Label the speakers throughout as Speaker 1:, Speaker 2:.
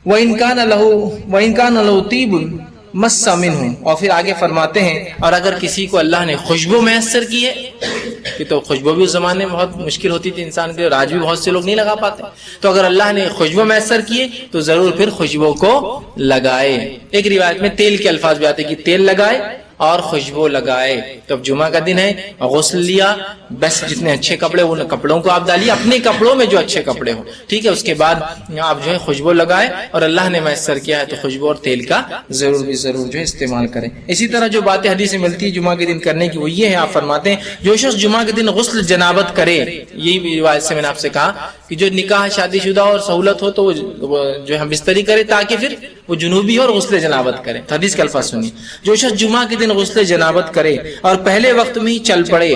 Speaker 1: وَإِنْ كَانَ لَهُ طِيبٌ مَسَّ مِنْهُ، اور پھر آگے فرماتے ہیں اور اگر کسی کو اللہ نے خوشبو میسر کی ہے، کہ تو خوشبو بھی اس زمانے میں بہت مشکل ہوتی تھی انسان کے، اور آج بھی بہت سے لوگ نہیں لگا پاتے، تو اگر اللہ نے خوشبو میسر کیے تو ضرور پھر خوشبو کو لگائے۔ ایک روایت میں تیل کے الفاظ بھی آتے کہ تیل لگائے اور خوشبو لگائے۔ تو اب جمعہ کا دن ہے، غسل لیا، بس جتنے اچھے کپڑے ان کپڑوں کو آپ ڈالیے، اپنے کپڑوں میں جو اچھے کپڑے ہوں، ٹھیک ہے، اس کے بعد آپ جو ہے خوشبو لگائے، اور اللہ نے میسر کیا ہے تو خوشبو اور تیل کا ضرور جو ہے استعمال کریں۔ اسی طرح جو باتیں حدیث میں ملتی ہے جمعہ کے دن کرنے کی وہ یہ ہے، آپ فرماتے ہیں جو شخص جمعہ کے دن غسل جنابت کرے، یہی روایت سے میں نے آپ سے کہا کہ جو نکاح شادی شدہ اور سہولت ہو تو وہ جو ہے بستری کرے تاکہ پھر وہ جنوبی اور غسل جنابت کرے۔ حدیث کے الفاظ سنیے، جو شخص جمعہ کے دن غسل جنابت کرے اور پہلے وقت میں ہی چل پڑے،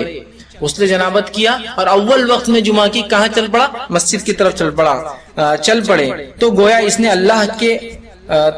Speaker 1: غسل جنابت کیا اور اول وقت میں جمعہ کی کہاں چل پڑا؟ مسجد کی طرف چل پڑے، تو گویا اس نے اللہ کے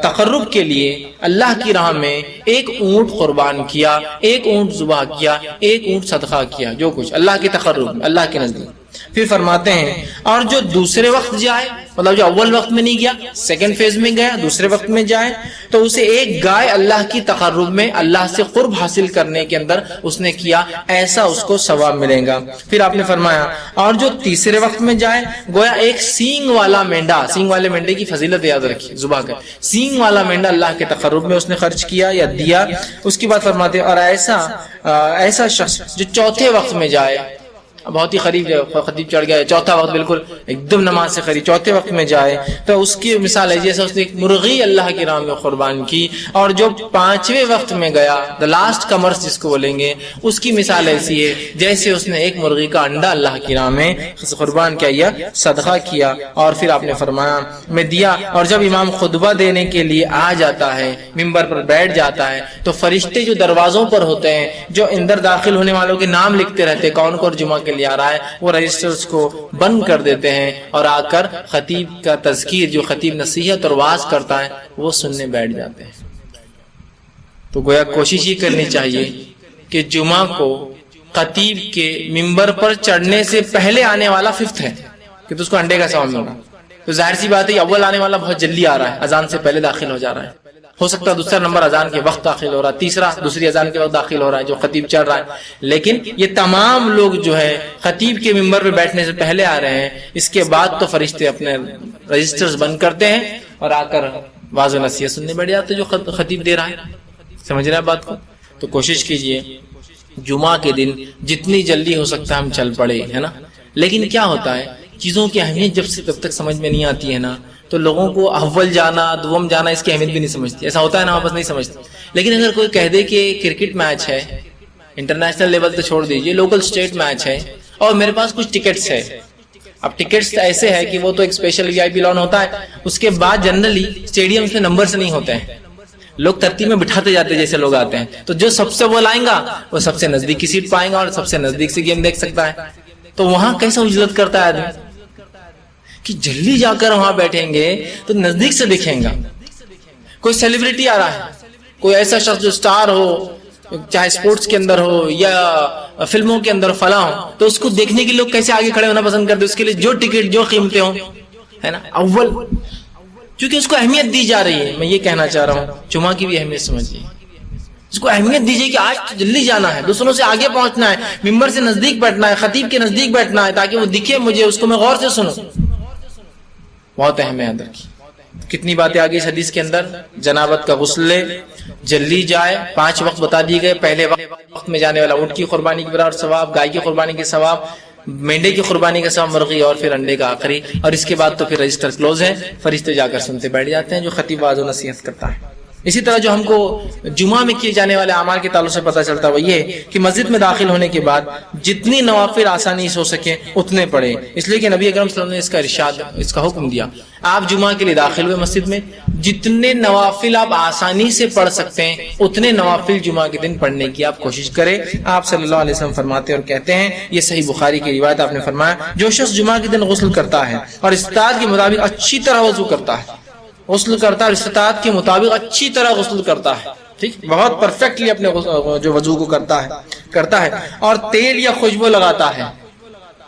Speaker 1: تقرب کے لیے اللہ کی راہ میں ایک اونٹ قربان کیا، ایک اونٹ ذبح کیا، ایک اونٹ صدقہ کیا، جو کچھ اللہ کے تقرب، اللہ کے نزدیک۔ پھر فرماتے ہیں اور جو دوسرے وقت جائے، مطلب جو اول وقت میں نہیں گیا، سیکنڈ فیز میں گیا، دوسرے وقت میں جائے، تو اسے ایک گائے اللہ کی تقرب میں اللہ سے قرب حاصل کرنے کے اندر اس نے کیا، ایسا اس کو ثواب ملے گا۔ پھر آپ نے فرمایا اور جو تیسرے وقت میں جائے، گویا ایک سینگ والا مینڈا، سینگ والے مینڈے کی فضیلت یاد رکھیے، ذبح کر سینگ والا مینڈا اللہ کے تقرب میں اس نے خرچ کیا یا دیا۔ اس کے بعد فرماتے ہیں اور ایسا شخص جو چوتھے وقت میں جائے، بہت ہی قریب خطیب چڑھ گیا، چوتھا وقت بالکل ایک دم نماز سے قریب، چوتھے وقت میں جائے تو اس کی مثال ہے جیسے اس نے ایک مرغی اللہ کی راہ میں قربان کی، اور جو پانچویں وقت میں گیا، دا لاسٹ کمرس جس کو بولیں گے، اس کی مثال ایسی ہے جیسے اس نے ایک مرغی کا انڈا اللہ کی راہ میں قربان کیا یا صدقہ کیا۔ اور پھر آپ نے فرمایا میں دیا، اور جب امام خطبہ دینے کے لیے آ جاتا ہے، ممبر پر بیٹھ جاتا ہے، تو فرشتے جو دروازوں پر ہوتے ہیں، جو اندر داخل ہونے والوں کے نام لکھتے رہتے کون کون جمعہ کے لیے آ رہا ہے، وہ رجسٹرز کو بند کر دیتے ہیں اور آ کر خطیب کا تذکیر، جو خطیب نصیحت اور وعظ کرتا ہے، وہ سننے بیٹھ جاتے ہیں۔ تو گویا کوشش یہ کرنی چاہیے کہ جمعہ کو خطیب کے ممبر پر چڑھنے سے پہلے آنے والا ففتھ ہے کہ تو اس کو انڈے کا ثواب ملے گا۔ تو ظاہر سی بات ہے اول آنے والا بہت جلدی آ رہا ہے، اذان سے پہلے داخل ہو جا رہا ہے، ہو سکتا ہے دوسرا نمبر اذان کے وقت داخل ہو رہا ہے، تیسرا دوسری اذان کے وقت داخل ہو رہا ہے جو خطیب چڑھ رہا ہے، لیکن یہ تمام لوگ جو ہے خطیب کے ممبر پہ بیٹھنے سے پہلے آ رہے ہیں۔ اس کے بعد تو فرشتے اپنے رجسٹرز بند کرتے ہیں اور آ کر واضح نصیحت سننے بیٹھ جاتے جو خطیب دے رہا ہے۔ سمجھ رہے ہیں بات کو؟ تو کوشش کیجئے جمعہ کے دن جتنی جلدی ہو سکتا ہے ہم چل پڑے، ہے نا۔ لیکن کیا ہوتا ہے چیزوں کی اہمیت جب تک سمجھ میں نہیں آتی ہے نا، تو لوگوں کو اول جانا دوم جانا اس کی اہمیت بھی نہیں سمجھتی، ایسا ہوتا ہے نا، واپس نہیں سمجھتے۔ لیکن اگر کوئی کہہ دے کہ کرکٹ میچ ہے، انٹرنیشنل لیول تو چھوڑ دیجئے، لوکل اسٹیٹ میچ ہے اور میرے پاس کچھ ٹکٹس ہے، اب ٹکٹس ایسے ہے کہ وہ تو ایک اسپیشل وی آئی پی لان ہوتا ہے، اس کے بعد جنرلی اسٹیڈیم میں نمبرز نہیں ہوتے ہیں، لوگ ترتیب میں بٹھاتے جاتے جیسے لوگ آتے ہیں، تو جو سب سے وہ لائیں گا وہ سب سے نزدیک کی سیٹ پائیں گا اور سب سے نزدیک سے گیم دیکھ سکتا ہے۔ تو وہاں کیسا اجلت کرتا ہے آدمی کہ جلدی جا کر وہاں بیٹھیں گے تو نزدیک سے دیکھیں گا۔ کوئی سیلیبریٹی آ رہا ہے، کوئی ایسا شخص جو سٹار ہو، چاہے سپورٹس کے اندر ہو یا فلموں کے اندر فلاں ہو، تو اس کو دیکھنے کے لوگ کیسے آگے کھڑے ہونا پسند کرتے، اس کے لیے جو ٹکٹ جو قیمتیں ہوں، ہے نا، اول، کیونکہ اس کو اہمیت دی جا رہی ہے۔ میں یہ کہنا چاہ رہا ہوں جمعہ کی بھی اہمیت سمجھیے، اس کو اہمیت دیجیے کہ آج جلدی جانا ہے، دوسروں سے آگے پہنچنا ہے، ممبر سے نزدیک بیٹھنا ہے، خطیب کے نزدیک بیٹھنا ہے تاکہ وہ دکھے مجھے، اس کو میں غور سے سنوں۔ بہت اہم ہے اندر کی۔ کتنی باتیں آگے اس حدیث کے اندر، جنابت کا غسل لے، جلدی جائے، 5 وقت بتا دیے گئے، پہلے وقت میں جانے والا اونٹ کی قربانی کے برابر ثواب، گائے کی قربانی کے ثواب، مینڈے کی قربانی کا ثواب، مرغی، اور پھر انڈے کا آخری، اور اس کے بعد تو پھر رجسٹر کلوز ہے، فرشتے جا کر سنتے بیٹھ جاتے ہیں جو خطیب واعظ و نصیحت کرتا ہے۔ اسی طرح جو ہم کو جمعہ میں کیے جانے والے اعمال کے تعلق سے پتہ چلتا ہے وہ یہ کہ مسجد میں داخل ہونے کے بعد جتنی نوافل آسانی سے ہو سکے اتنے پڑھیں، اس لیے کہ نبی اکرم صلی اللہ علیہ وسلم نے اس کا ارشاد، اس کا حکم دیا۔ آپ جمعہ کے لیے داخل ہوئے مسجد میں، جتنے نوافل آپ آسانی سے پڑھ سکتے ہیں اتنے نوافل جمعہ کے دن پڑھنے کی آپ کوشش کریں۔ آپ صلی اللہ علیہ وسلم فرماتے اور کہتے ہیں، یہ صحیح بخاری کی روایت، آپ نے فرمایا جو شخص جمعہ کے دن غسل کرتا ہے اور استطاعت کے مطابق اچھی طرح وضو کرتا ہے، غسل کرتا ہے اور استطاعت کے مطابق اچھی طرح غسل کرتا ہے، ٹھیک، بہت پرفیکٹلی اپنے جو وضو کو کرتا ہے اور تیل یا خوشبو لگاتا ہے،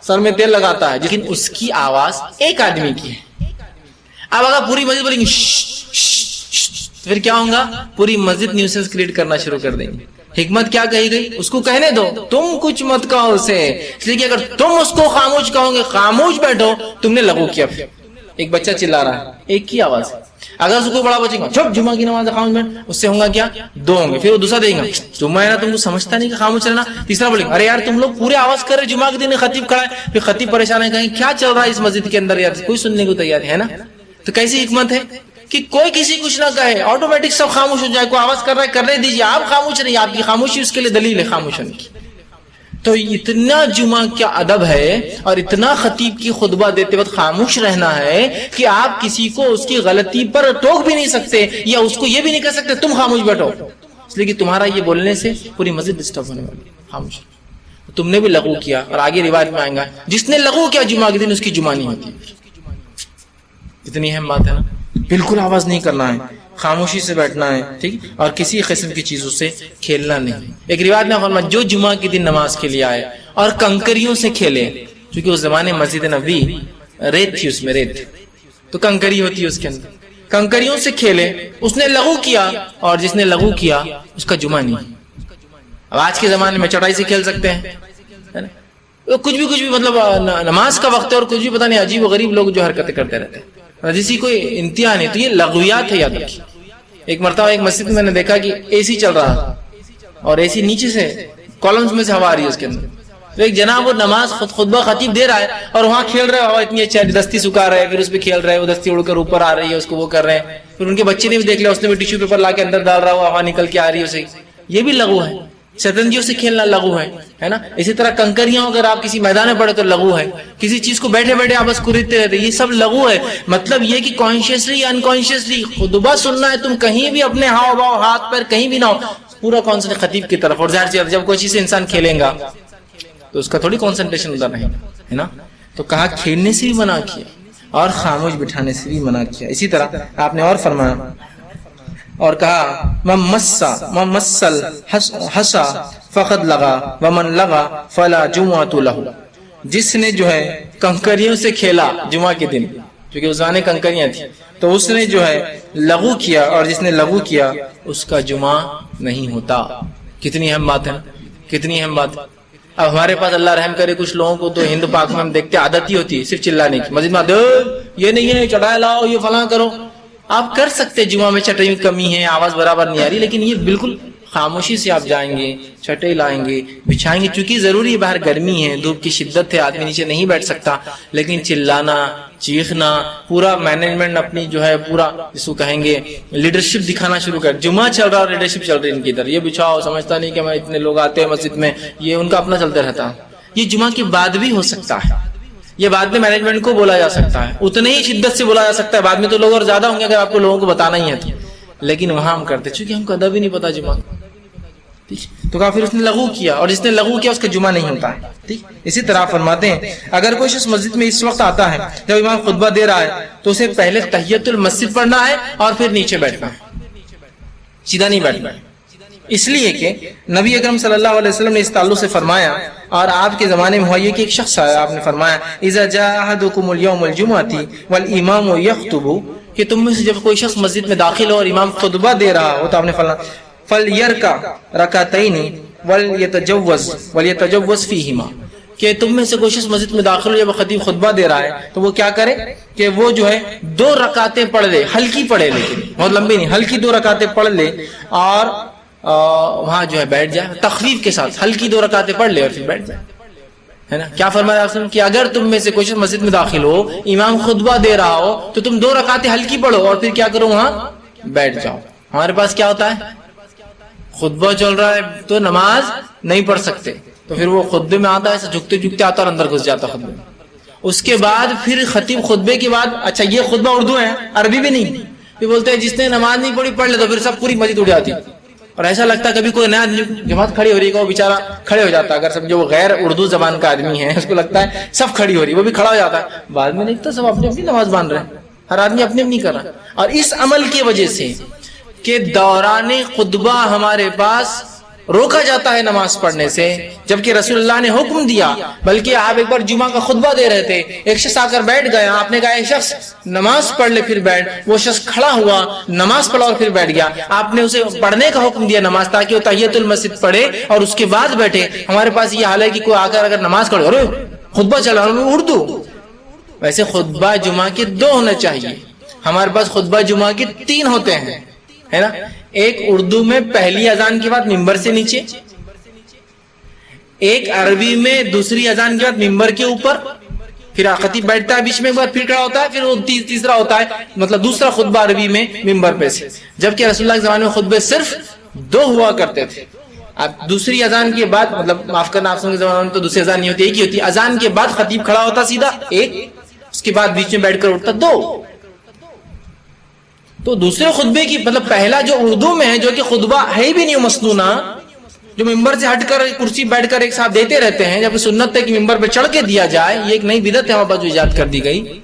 Speaker 1: سر میں تیل لگاتا ہے، لیکن اس کی آواز ایک آدمی کی ہے، اب اگر پوری مسجد بولیں گے تو پھر کیا ہوگا؟ پوری مسجد نیوسنس کریٹ کرنا شروع کر دیں گے. حکمت کیا کہی گئی؟ اس کو کہنے دو، تم کچھ مت کہو اسے، اس لیے کہ اگر تم اس کو خاموش کہو گے، خاموش بیٹھو، تم نے لغو کیا. پھر ایک بچہ چلا رہا ہے ایک کی آواز، اگر اس کو بڑا بچے گا چپ جمعہ کی نماز خاموش بیٹھ، اس سے ہوگا کیا؟ دو ہوں گے. پھر وہ دوسرا دے گا جمعہ ہے نا، تم کو سمجھتا نہیں کہ خاموش رہنا. تیسرا بولے گا ارے یار تم لوگ پورے آواز کر رہے، جمعہ کے دن خطیب کھڑا ہے. پھر خطیب پریشان ہے، کہیں کیا چل رہا ہے اس مسجد کے اندر یار، کوئی سننے کو تیار ہے نا. تو کیسی حکمت ہے کہ کوئی کسی کچھ نہ کہے، آٹومیٹک سب خاموش ہو جائے. کوئی آواز کر رہا ہے کرنے دیجیے، آپ خاموش نہیں، آپ کی خاموشی اس کے لیے دلیل ہے خاموش ہونے کی. تو اتنا جمعہ کیا ادب ہے اور اتنا خطیب کی خطبہ دیتے وقت خاموش رہنا ہے کہ آپ کسی کو اس کی غلطی پر ٹوک بھی نہیں سکتے، یا اس کو یہ بھی نہیں کہہ سکتے تم خاموش بیٹھو، اس لیے کہ تمہارا یہ بولنے سے پوری مسجد ڈسٹرب ہونے والی. خاموش تم نے بھی لغو کیا، اور آگے روایت میں آئے گا جس نے لغو کیا جمعہ کے دن اس کی جمعہ نہیں ہوتی. اتنی اہم بات ہے نا. بالکل آواز نہیں کرنا ہے، خاموشی سے بیٹھنا ہے، ٹھیک، اور کسی قسم کی چیزوں سے کھیلنا نہیں. ایک روایت میں فرمایا جو جمعہ کے دن نماز کے لیے آئے اور کنکریوں سے کھیلے، کیونکہ اس زمانے مسجد نبوی ریت تھی، اس میں ریت تو کنکری ہوتی ہے اس کے اندر، کنکریوں سے کھیلے، اس نے لغو کیا، اور جس نے لغو کیا اس کا جمعہ نہیں. اب آج کے زمانے میں چٹائی سے کھیل سکتے ہیں، کچھ بھی مطلب نماز کا وقت ہے اور کچھ بھی پتہ نہیں عجیب و غریب لوگ جو حرکتیں کرتے رہتے ہیں، جیسی کوئی انتہا نہیں. تو یہ لغویات ہے، یاد رکھیے. ایک مرتبہ ایک مسجد میں نے دیکھا کہ اے سی چل رہا تھا اور اے سی نیچے سے کالمز میں سے ہوا آ رہی ہے اس کے اندر. تو ایک جناب وہ نماز خطبہ خطیب دے رہا ہے اور وہاں کھیل رہے، ہوا اتنی اچھی دستی سکھا رہے ہیں، پھر اس پہ کھیل رہے ہیں، وہ دستی اڑ کر اوپر آ رہی ہے، اس کو وہ کر رہے ہیں. پھر ان کے بچے نے بھی دیکھ لیا، اس نے بھی ٹیشو پیپر لا کے اندر ڈال رہا ہوا، ہوا نکل کے آ رہی ہے اسے. یہ بھی لغو ہے. شطرنجیوں سے کھیلنا لغو ہے نا. اسی طرح کنکریاں اگر آپ کسی میدان میں پڑے تو لغو ہے. کسی چیز کو بیٹھے بیٹھے آپ بس کریدتے رہتے، یہ سب لغو ہے. مطلب یہ کہ کانشیسلی یا انکانشیسلی خطبہ سننا ہے، تم کہیں بھی اپنے ہاؤ باؤ ہاتھ پیر کہیں بھی نہ ہو، پورا کانسنٹریٹ خطیب کی طرف. اور ظاہر سی جب کوئی چیز سے انسان کھیلے گا تو اس کا تھوڑی کانسنٹریشن ادھر رہے گا، ہے نا. تو کہا کھیلنے سے بھی منع کیا اور خاموش بٹھانے سے بھی منع کیا. اسی طرح آپ نے اور فرمایا اور کہا ممسل حسا فقد لگا ومن لگا فلا جمعۃ لہ. جس نے جو ہے کنکریوں سے کھیلا جمعہ کے دن، کیونکہ اس زمانے کنکریاں تھیں، تو اس نے جو ہے لغو کیا، اور جس نے لغو کیا اس کا جمعہ نہیں ہوتا. کتنی اہم بات ہے، کتنی اہم بات. اب ہمارے پاس اللہ رحم کرے کچھ لوگوں کو تو ہند پاک میں ہم دیکھتے عادت ہی ہوتی ہے صرف چلانے کی. مسجد میں یہ نہیں ہے چڑھائے لاؤ، یہ فلاں کرو. آپ کر سکتے جمعہ میں چٹائی میں کمی ہے، آواز برابر نہیں آ رہی، لیکن یہ بالکل خاموشی سے آپ جائیں گے، چٹائی لائیں گے، بچھائیں گے. چونکہ ضروری ہے باہر گرمی ہے، دھوپ کی شدت ہے، آدمی نیچے نہیں بیٹھ سکتا، لیکن چلانا، چیخنا، پورا مینجمنٹ اپنی جو ہے پورا جس کو کہیں گے لیڈرشپ دکھانا شروع کر. جمعہ چل رہا اور لیڈرشپ چل رہی ان کی ادھر، یہ بچھاؤ، سمجھتا نہیں کہ میں اتنے لوگ آتے ہیں مسجد میں، یہ ان کا اپنا چلتا رہتا. یہ جمعہ کے بعد بھی ہو سکتا ہے، یہ بعد میں مینجمنٹ کو بولا جا سکتا ہے، اتنے ہی شدت سے بولا جا سکتا ہے. بعد میں تو لوگ اور زیادہ ہوں گے اگر آپ کو لوگوں کو بتانا ہی ہے تو، لیکن وہاں ہم کرتے چونکہ ہم کو ادب ہی نہیں پتا جمعہ. تو کہا پھر اس نے لغو کیا، اور جس نے لغو کیا اس کا جمعہ نہیں ہوتا ہے. ٹھیک. اسی طرح فرماتے ہیں اگر کوئی شخص مسجد میں اس وقت آتا ہے جب امام خطبہ دے رہا ہے تو اسے پہلے تحیت المسجد پڑھنا ہے اور پھر نیچے بیٹھنا ہے، سیدھا نہیں بیٹھنا ہے. اس لیے کہ نبی اکرم صلی اللہ علیہ وسلم نے اس تعلق سے فرمایا، اور آپ کے زمانے میں ہوا یہ کہ ایک شخص آیا، آپ نے فرمایا اذا جاء احدکم اليوم الجمعۃ والامام یخطب، کہ تم میں سے جب کوئی شخص مسجد میں داخل ہو اور امام خطبہ دے رہا ہو تو آپ نے فرمایا فلیرکع رکعتین ولیتجوز فیہما، کہ تم میں سے کوئی شخص مسجد میں داخل ہو جب خطیب خطبہ دے رہا ہے تو وہ کیا کرے کہ وہ جو ہے 2 رکعتیں پڑھ لے، ہلکی پڑھے، لیکن بہت لمبی نہیں، ہلکی 2 رکعتیں پڑھ لے اور وہاں جو ہے بیٹھ جائے تخفیف کے ساتھ، ہلکی 2 رکعتیں پڑھ لے اور پھر بیٹھ جائے، ہے نا. کیا فرمایا آپ نے کہ اگر تم میں سے کوئی شخص مسجد میں داخل ہو، امام خطبہ دے رہا ہو تو تم 2 رکعتیں ہلکی پڑھو اور پھر کیا کرو وہاں بیٹھ جاؤ. ہمارے پاس کیا ہوتا ہے، خطبہ چل رہا ہے تو نماز نہیں پڑھ سکتے، تو پھر وہ خطبے میں آتا ہے ایسے جھکتے جھکتے آتا اور اندر گھس جاتا خطبے میں. اس کے بعد پھر خطیب خطبے کے بعد، اچھا یہ خطبہ اردو ہے عربی بھی نہیں، پھر بولتے ہیں جس نے نماز نہیں پڑھی پڑھ لے، تو پھر سب پوری مسجد اٹھ جاتی. اور ایسا لگتا ہے کبھی کوئی نیا جماعت کھڑی ہو رہی ہے وہ بیچارہ کھڑے ہو جاتا ہے، اگر سمجھو وہ غیر اردو زبان کا آدمی ہے اس کو لگتا ہے سب کھڑی ہو رہی ہے، وہ بھی کھڑا ہو جاتا ہے. بعد میں دیکھتا سب اپنی اپنی نماز باندھ رہے ہیں، ہر آدمی اپنی اپنی کر رہا ہے. اور اس عمل کی وجہ سے کہ دوران خطبہ ہمارے پاس روکا جاتا ہے نماز پڑھنے سے، جبکہ رسول اللہ نے حکم دیا۔ بلکہ آپ ایک بار جمعہ کا خطبہ دے رہے تھے، ایک شخص آ کر بیٹھ گیا، آپ نے کہا ایک شخص نماز پڑھ لے پھر بیٹھ، وہ شخص کھڑا ہوا، نماز پڑھا اور پھر بیٹھ گیا۔ آپ نے اسے پڑھنے کا حکم دیا نماز، تاکہ وہ تحیۃ المسجد پڑھے اور اس کے بعد بیٹھے۔ ہمارے پاس یہ حال ہے کہ کوئی آ کر اگر نماز پڑھے، ارے خطبہ چلا رہا ہوں اردو، ویسے خطبہ جمعہ کے 2 ہونا چاہیے، ہمارے پاس خطبہ جمعہ کے 3 ہوتے ہیں، ہے نا؟ ایک اردو میں پہلی اذان کے بعد ممبر سے نیچے، ایک عربی میں دوسری اذان کے بعد ممبر کے اوپر، پھر خطیب بیٹھتا ہے بیچ میں ایک بار پھر کھڑا ہوتا ہے، پھر وہ تیسرا ہوتا ہے، مطلب دوسرا خطبہ عربی میں ممبر پہ سے۔ جبکہ رسول اللہ کے زمانے میں خطبے صرف 2 ہوا کرتے تھے۔ اب دوسری اذان کے بعد، مطلب معاف کرنا آپ کے زمانے میں تو دوسری اذان نہیں ہوتی، ایک ہی ہوتی، اذان کے بعد خطیب کھڑا ہوتا سیدھا ایک، اس کے بعد بیچ میں بیٹھ کر اٹھتا 2۔ تو دوسرے خطبے کی مطلب پہلا جو اردو میں ہے، جو کہ خطبہ ہے بھی نہیں مسنونہ، جو ممبر سے ہٹ کر کرسی بیٹھ کر ایک ساتھ دیتے رہتے ہیں، جب سنت ہے کہ ممبر پہ چڑھ کے دیا جائے، یہ ایک نئی بدعت ہے ہمارے پاس جو ایجاد کر دی گئی۔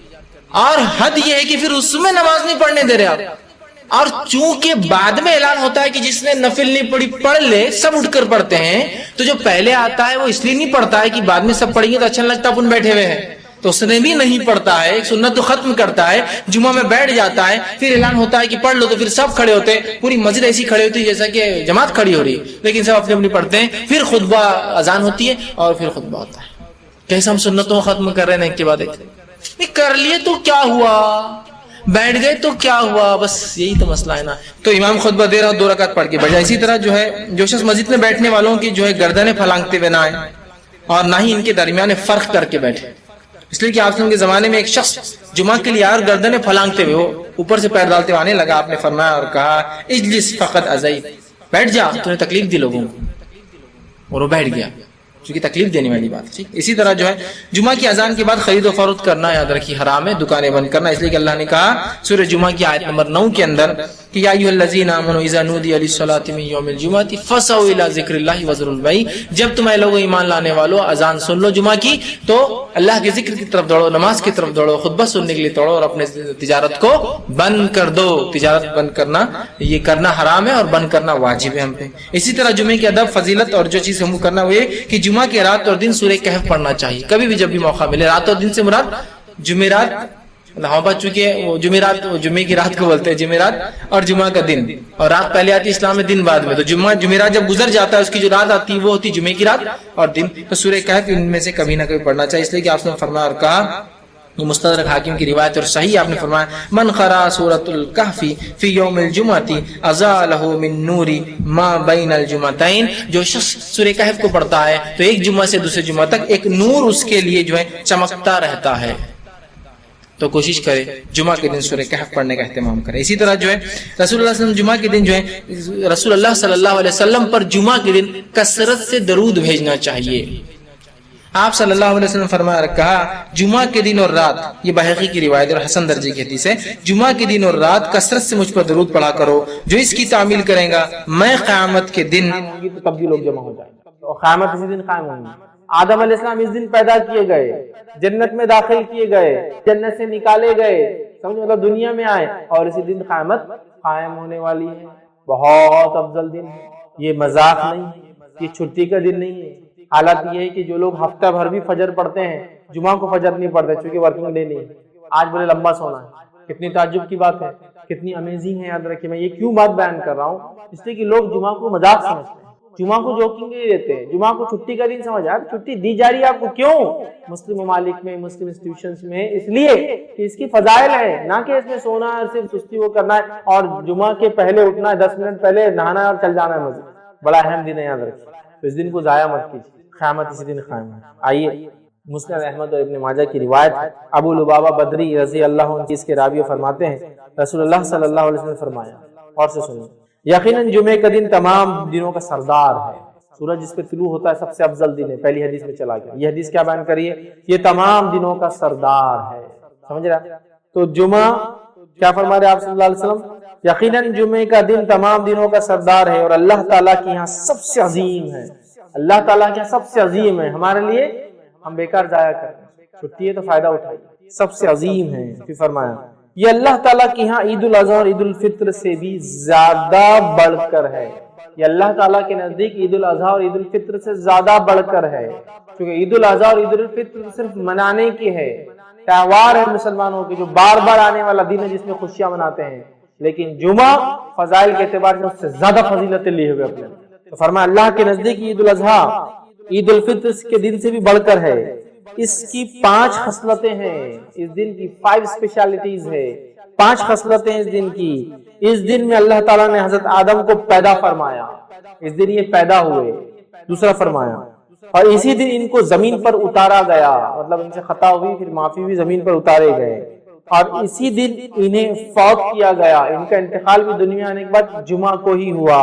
Speaker 1: اور حد یہ ہے کہ پھر اس میں نماز نہیں پڑھنے دے رہے آپ۔ اور چونکہ بعد میں اعلان ہوتا ہے کہ جس نے نفل نہیں پڑھی پڑھ لے، سب اٹھ کر پڑھتے ہیں، تو جو پہلے آتا ہے وہ اس لیے نہیں پڑھتا ہے کہ بعد میں سب پڑھیں گے تو اچھا نہیں لگتا اپن بیٹھے ہوئے ہیں، تو اس نے بھی نہیں پڑھتا ہے، ایک سنت تو ختم کرتا ہے، جمعہ میں بیٹھ جاتا ہے، پھر اعلان ہوتا ہے کہ پڑھ لو، تو پھر سب کھڑے ہوتے ہیں، پوری مسجد ایسی کھڑی ہوتی ہے جیسا کہ جماعت کھڑی ہو رہی ہے، لیکن سب اپنی اپنی پڑھتے ہیں، پھر خطبہ اذان ہوتی ہے اور پھر خطبہ ہوتا ہے۔ کیسے ہم سنتوں کو ختم کر رہے ہیں ایک کے بعد ایک؟ کر لیے تو کیا ہوا، بیٹھ گئے تو کیا ہوا، بس یہی تو مسئلہ ہے نا۔ تو امام خطبہ دے رہا 2 رکعت پڑھ کے بجا۔ اسی طرح جو ہے جو شخص مسجد میں بیٹھنے والوں کی جو ہے گردنیں پھلانگتے ہوئے نہ آئے، اور نہ ہی ان کے درمیان فرق کر کے بیٹھے، اس لیے کہ آپ کے زمانے میں ایک شخص جمعہ کے لیے اور گردنیں پھلانگتے ہوئے، وہ اوپر سے پیر ڈالتے ہوئے آنے لگا، آپ نے فرمایا اور کہا اجلس فقط ازئی، بیٹھ جا، تو نے تکلیف دی لوگوں کو، اور وہ بیٹھ گیا، کیونکہ تکلیف دینے والی بات ٹھیک۔ اسی طرح جو ہے جمعہ کی اذان کے بعد خرید و فروخت کرنا یاد رکھیے حرام ہے، دکانیں بند کرنا، اس لیے کہ اللہ نے کہا سورہ جمعہ کی آیت نمبر 9 کے اندر کہ یا ایھا الذین آمنوا اذا نودی للصلاۃ من یوم الجمعۃ فاسعوا الی ذکر اللہ وذروا البیع، جب تم اے لوگو ایمان لانے والو اذان سن لو جمعہ کی تو اللہ کے ذکر کی طرف دوڑو، نماز کی طرف دوڑو، خطبہ سننے کے لیے دوڑو، اور اپنے تجارت کو بند کر دو۔ تجارت بند کرنا یہ کرنا حرام ہے اور بند کرنا واجب ہے ہم پہ۔ اسی طرح جمعے کے ادب فضیلت اور جو چیز ہم کو کرنا وہ یہ کہ جمعہ کے رات اور دن سورہ کہف پڑھنا چاہیے، کبھی بھی جب بھی موقع ملے۔ رات اور دن سے مراد جمعرات، ہمارے پاس چونکہ وہ جمعرات جمعے کی رات کو بولتے ہیں جمعرات، اور جمعہ کا دن، اور رات پہلے آتی ہے اسلام میں، دن بعد میں، تو جمعرات جب گزر جاتا ہے اس کی جو رات آتی ہے وہ ہوتی ہے جمعے کی رات، اور دن تو سورہ کہف ان میں سے کبھی نہ کبھی پڑھنا چاہیے، اس لیے کہ آپ نے فرمایا اور کہا، یہ مستدرک حاکم کی روایت اور صحیح، آپ نے فرمایا من قرأ سورۃ الکہف فی یوم الجمعۃ ازالہ من نور ما بین الجمعتین، جو شخص سورہ کہف کو پڑھتا ہے تو ایک جمعہ سے دوسرے جمعہ تک ایک نور اس کے لیے جو ہے چمکتا رہتا ہے۔ تو کوشش کرے جمعہ کے دن سورہ کہف پڑھنے کا اہتمام کرے۔ اسی طرح جو ہے رسول اللہ صلی اللہ علیہ وسلم جمعہ کے دن جو ہے رسول اللہ صلی اللہ علیہ وسلم پر جمعہ کے دن کثرت سے درود بھیجنا چاہیے۔ آپ صلی اللہ علیہ وسلم فرمایا کہا جمعہ کے دن اور رات، یہ بحقی کی روایت اور حسن درجے کی حدیث ہے، جمعہ کے دن اور رات کثرت سے مجھ پر درود پڑھا کرو، جو اس کی تعمیل کرے گا میں قیامت کے دن تب بھی لوگ جمع ہو جائیں گے، اور قیامت اسی دن قائم ہوں گی۔ آدم علیہ السلام اس دن پیدا کیے گئے، جنت میں داخل کیے گئے، جنت سے نکالے گئے، سمجھ مطلب دنیا میں آئے، اور اسی دن قیامت قائم ہونے والی ہے۔ بہت افضل دن ہے، یہ مذاق نہیں ہے، یہ چھٹی کا دن نہیں ہے۔ حالت یہ ہے کہ جو لوگ ہفتہ بھر بھی فجر پڑھتے ہیں، جمعہ کو فجر نہیں پڑھتے چونکہ ورکنگ ڈے نہیں ہے، آج بولے لمبا سونا ہے، کتنی تعجب کی بات ہے، کتنی امیزنگ ہے۔ یاد رکھیے میں یہ کیوں بات بیان کر رہا ہوں، اس لیے کہ لوگ جمعہ کو مذاق سمجھتے ہیں، جمعہ کو جوکنگ نہیں دیتے ہیں، جمعہ کو چھٹی کا دن سمجھا، چھٹی دی جا رہی ہے آپ کو کیوں؟ مسلم ممالک میں، مسلم انسٹیٹیوشنز میں، اس لیے کہ اس کی فضائل ہے، نہ کہ اس میں سونا صرف سستی وہ کرنا ہے اور جمعہ کے پہلے اٹھنا ہے، 10 منٹ پہلے نہانا ہے اور چل جانا ہے مسجد۔ بڑا اہم دن ہے، یاد رکھیے، اس دن کو ضائع مت کیجیے، قیامت اسی دن قائم ہے۔ آئیے مسند احمد اور ابن ماجہ کی روایت ہے، ابو لبابہ بدری رضی اللہ عنہ اس کے راوی فرماتے ہیں رسول اللہ صلی اللہ علیہ وسلم نے فرمایا، اور سے سنیں، یقیناً جمعے کا دن تمام دنوں کا سردار ہے، سورج جس پہ طلوع ہوتا ہے سب سے افضل دن ہے، پہلی حدیث میں چلا گیا۔ یہ حدیث کیا بیان کریے؟ یہ تمام دنوں کا سردار ہے، سمجھ رہا؟ تو جمعہ کیا فرما رہے آپ صلی اللہ علیہ وسلم؟ یقیناً جمعے کا دن تمام دنوں کا سردار ہے اور اللہ تعالیٰ کے یہاں سب سے عظیم ہے، اللہ تعالیٰ کے سب سے عظیم ہے، ہمارے لیے ہم بیکار ضائع کر رہے ہیں، چھٹی ہے تو فائدہ اٹھائیے، سب سے عظیم ہے۔ پھر فرمایا یہ اللہ تعالیٰ کے یہاں عید الاضحیٰ اور عید الفطر سے بھی زیادہ بڑھ کر ہے، یہ اللہ تعالیٰ کے نزدیک عید الاضحیٰ اور عید الفطر سے زیادہ بڑھ کر ہے، کیونکہ عید الاضحیٰ اور عید الفطر صرف منانے کی ہے، تہوار ہے مسلمانوں کے جو بار بار آنے والا دن ہے جس میں خوشیاں مناتے ہیں، لیکن جمعہ فضائل کے اعتبار سے اس سے زیادہ فضیلتیں لیے ہوئے اپنے، تو فرمایا اللہ کے نزدیک عید الاضحیٰ عید الفطر کے دن سے بھی بڑھ کر ہے، اس کی 5 خصلتیں ہیں، اس دن کی 5 اسپیشلٹیز ہے، 5 خصلتیں اس دن کی۔ اس دن میں اللہ تعالیٰ نے حضرت آدم کو پیدا فرمایا، اس دن یہ پیدا ہوئے، دوسرا فرمایا، اور اسی دن ان کو زمین پر اتارا گیا، مطلب ان سے خطا ہوئی پھر معافی ہوئی، زمین پر اتارے گئے، اور اسی دن انہیں فوت کیا گیا، ان کا انتقال بھی دنیا آنے کے بعد جمعہ کو ہی ہوا۔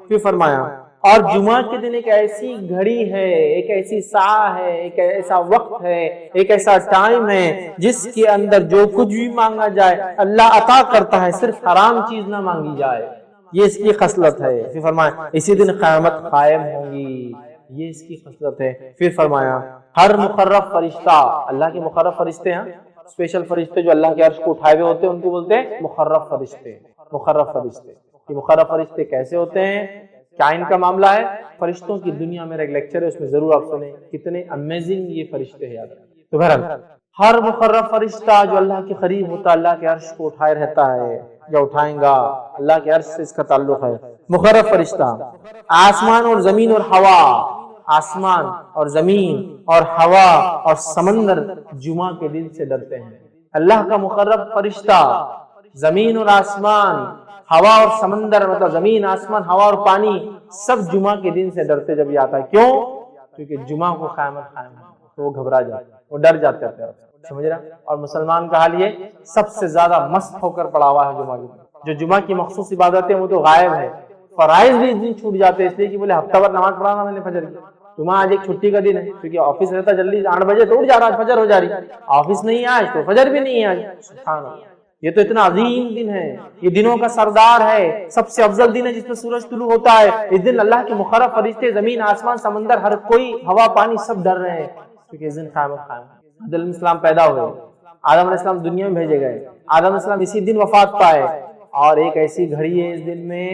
Speaker 1: پھر فرمایا اور جمعہ کے دن ایک ایسی گھڑی ہے، ایک ایسی ساعت ہے، ایک ایسا وقت ہے، ایک ایسا ٹائم ہے جس کے اندر جو کچھ بھی مانگا جائے اللہ عطا کرتا ہے، صرف حرام چیز نہ مانگی جائے، یہ اس کی خصلت ہے۔ پھر فرمایا اسی دن قیامت قائم ہوگی، یہ اس کی خصلت ہے۔ پھر فرمایا ہر مقرب فرشتہ، اللہ کے مقرب فرشتے ہیں، اسپیشل فرشتے جو اللہ کے عرش کو اٹھائے ہوئے ہوتے ہیں ان کو بولتے ہیں مقرب فرشتے۔ مقرب فرشتے، یہ مقرب فرشتے کیسے ہوتے ہیں، کیا ان کا معاملہ ہے؟ فرشتوں کی دنیا میرا ایک لیکچر ہے، اس میں ضرور آپ سنیں، کتنے امیزنگ یہ فرشتے ہیں۔ یاد رکھیں تو بہرحال ہر مقرب فرشتہ جو اللہ کے قریب ہوتا ہے، اللہ کے عرش کو اٹھائے رہتا ہے، جو اٹھائیں گا اللہ کے عرش سے اس کا تعلق ہے۔ مقرب فرشتہ آسمان اور زمین اور ہوا، آسمان اور زمین اور ہوا اور سمندر جمعہ کے دن سے ڈرتے ہیں۔ اللہ کا مقرب فرشتہ زمین اور آسمان، ہوا اور سمندر، مطلب زمین آسمان ہوا اور پانی، سب جمعہ کے دن سے ڈرتے جب یہ آتا ہے۔ کیوں؟ کیونکہ جمعہ کو قیامت قائم ہے تو وہ گھبرا جاتے، وہ ڈر جاتے ہیں، سمجھ رہا؟ اور مسلمان کا حال یہ سب سے زیادہ مست ہو کر پڑا ہوا ہے جمعہ کے دن۔ جو جمعہ کی مخصوص عبادتیں وہ تو غائب ہے، فرائض بھی اس دن چھوٹ جاتے ہیں، اس لیے کہ بولے ہفتہ بھر نماز پڑھانا میں نے فجر کی، جمعہ آج ایک چھٹی کا دن ہے کیونکہ آفس رہتا جلدی 8 بجے تو اٹھ جا رہا، آج فجر ہو جا رہی، آفس نہیں ہے آج تو فجر بھی نہیں ہے آج۔ سبحان اللہ، یہ تو اتنا عظیم دن ہے، یہ دنوں کا سردار ہے، سب سے افضل دن ہے جس میں سورج طلوع ہوتا ہے۔ اس دن اللہ کے مقرب فرشتے زمین آسمان سمندر ہر کوئی ہوا پانی سب ڈر رہے ہیں کیونکہ اس دن قیامت قائم ہے۔ آدم علیہ السلام پیدا ہوئے، آدم علیہ السلام دنیا میں بھیجے گئے، آدم علیہ السلام اسی دن وفات پائے، اور ایک ایسی گھڑی ہے اس دن میں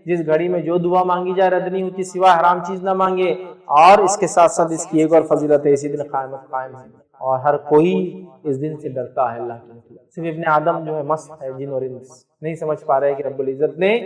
Speaker 1: جس گھڑی میں جو دعا مانگی جائے رد نہیں ہوتی سوائے حرام چیز نہ مانگے، اور اس کے ساتھ ساتھ اس کی ایک اور فضیلت ہے، اسی دن قیامت قائم ہے اور ہر کوئی اس دن سے ڈرتا ہے۔ اللہ کی صرف ابن آدم جو ہے مست ہے، جن اور انس نہیں سمجھ پا رہے کہ رب العزت نے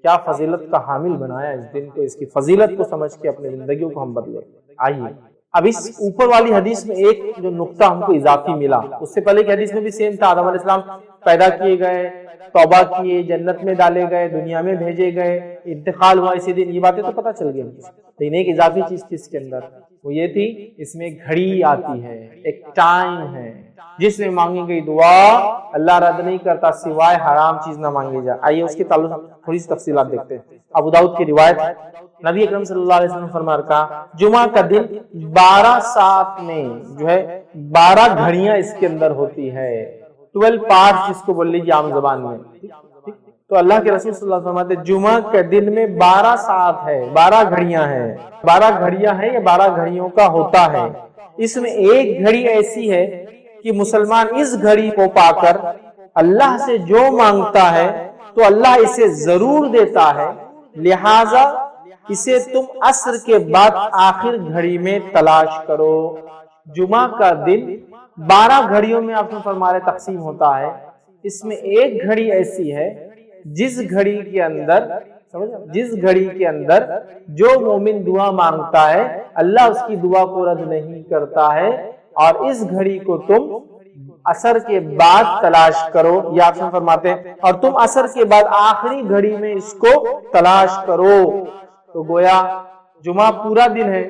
Speaker 1: کیا فضیلت کا حامل بنایا اس دن کو، اس کی فضیلت کو سمجھ کے اپنی زندگیوں کو ہم بدلیں۔ آئیے اب اس اوپر والی حدیث میں ایک جو نقطہ ہم کو اضافی ملا، اس سے پہلے کی حدیث میں بھی سیم تھا، آدم علیہ السلام پیدا کیے گئے، توبہ کیے، جنت میں ڈالے گئے، دنیا میں بھیجے گئے، انتقال ہوا اسی دن، یہ باتیں تو پتہ چل گئی، لیکن ایک اضافی چیز تھی اس کے اندر، وہ یہ تھی اس میں ایک گھڑی آتی ہے، ایک ٹائم ہے جس میں مانگی گئی دعا اللہ رد نہیں کرتا سوائے حرام چیز نہ مانگی جائے۔ آئیے اس کے تعلق تھوڑی سی تفصیلات دیکھتے ہیں۔ ابو داؤد کی روایت ہے، نبی اکرم صلی اللہ علیہ وسلم فرما رکھا جمعہ کا دن 12 ساعت میں جو ہے 12 گھڑیاں اس کے اندر ہوتی ہے، 12 پارٹس جس کو بول لیجیے عام زبان میں۔ تو اللہ کے رسول صلی اللہ علیہ وسلم فرماتے جمعہ کے دن میں 12 ساعت ہے، 12 گھڑیاں ہیں، 12 گھڑیاں ہیں یا 12 گھڑیوں کا ہوتا ہے۔ اس میں ایک گھڑی ایسی ہے کہ مسلمان اس گھڑی کو پا کر اللہ سے جو مانگتا ہے تو اللہ اسے ضرور دیتا ہے، لہذا اسے تم عصر کے بعد آخر گھڑی میں تلاش کرو۔ جمعہ کا دن 12 گھڑیوں میں آپ نے فرمایا تقسیم ہوتا ہے، اس میں ایک گھڑی ایسی ہے جس گھڑی کے اندر جو مومن دعا مانگتا ہے اللہ اس کی دعا کو رد نہیں کرتا ہے، اور اس گھڑی کو تم عصر کے بعد تلاش کرو، یہ آپ سے فرماتے ہیں، اور تم عصر کے بعد آخری گھڑی میں اس کو تلاش کرو۔ تو گویا جمعہ پورا دن ہے،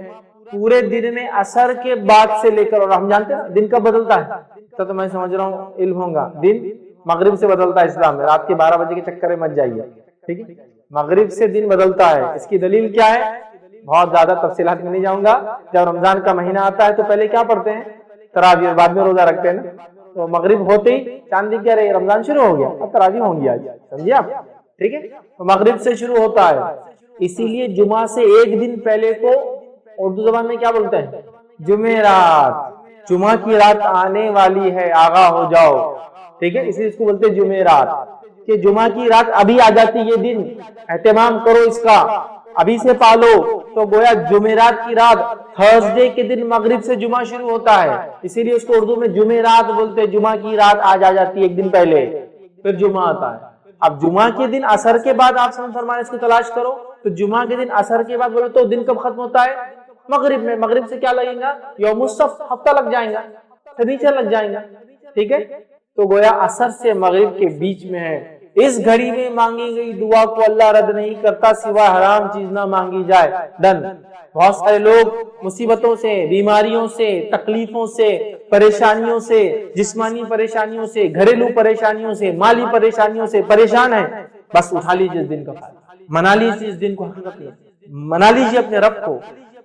Speaker 1: پورے دن میں عصر کے بعد سے لے کر، اور ہم جانتے ہیں دن کب بدلتا ہے، تو میں سمجھ رہا ہوں علم ہوگا، دن مغرب سے بدلتا ہے اسلام میں، رات کے 12 بجے کے چکر میں مت جائیے، ٹھیک ہے، مغرب سے دن بدلتا ہے۔ اس کی دلیل کیا ہے، بہت زیادہ تفصیلات میں نہیں جاؤں گا۔ جب رمضان کا مہینہ آتا ہے تو پہلے کیا پڑھتے ہیں، تراویح، بعد میں روزہ رکھتے ہیں نا، تو مغرب ہوتے ہی چاند دکھ کیا رہے، رمضان شروع ہو گیا، اب تراویح ہوں گی آج، سمجھے آپ، ٹھیک ہے، تو مغرب سے شروع ہوتا ہے، اسی لیے جمعہ سے ایک دن پہلے کو اردو زبان میں کیا بولتے ہیں، جمعرات، جمعہ کی رات آنے والی ہے، آگاہ ہو جاؤ، ٹھیک ہے، اسی لیے اس کو بولتے ہیں جمعرات، کہ جمعہ کی رات ابھی آ جاتی، یہ دن اہتمام کرو اس کا،
Speaker 2: ابھی سے پالو تو گویا جمعرات کی رات، تھرسڈے کے دن مغرب سے جمعہ شروع ہوتا ہے، اسی لیے اس کو اردو میں جمعرات بولتے ہیں، جمعہ کی رات آج آ جاتی ہے ایک دن پہلے، پھر جمعہ آتا ہے۔ اب جمعہ کے دن عصر کے بعد آپ سمجھ فرمائے اس کو تلاش کرو، تو جمعہ کے دن عصر کے بعد بولے تو دن کب ختم ہوتا ہے؟ مغرب میں۔ مغرب سے کیا لگیں گا؟ یوم السبت، ہفتہ لگ جائیں گا، سنیچر لگ جائیں گا، ٹھیک ہے؟ تو گویا عصر سے مغرب کے بیچ میں ہے۔ اس گھڑی میں مانگی گئی دعا کو اللہ رد نہیں کرتا سوائے حرام چیز نہ مانگی جائے۔ ڈن۔ بہت سارے لوگ مصیبتوں سے، بیماریوں سے، تکلیفوں سے، پریشانیوں سے، جسمانی پریشانیوں سے، گھریلو پریشانیوں سے، مالی پریشانیوں سے پریشان ہیں، بس اٹھا لیجیے اس دن کا فائدہ، منا لیجیے اس دن کو، حقیقت میں منا لیجیے اپنے رب کو،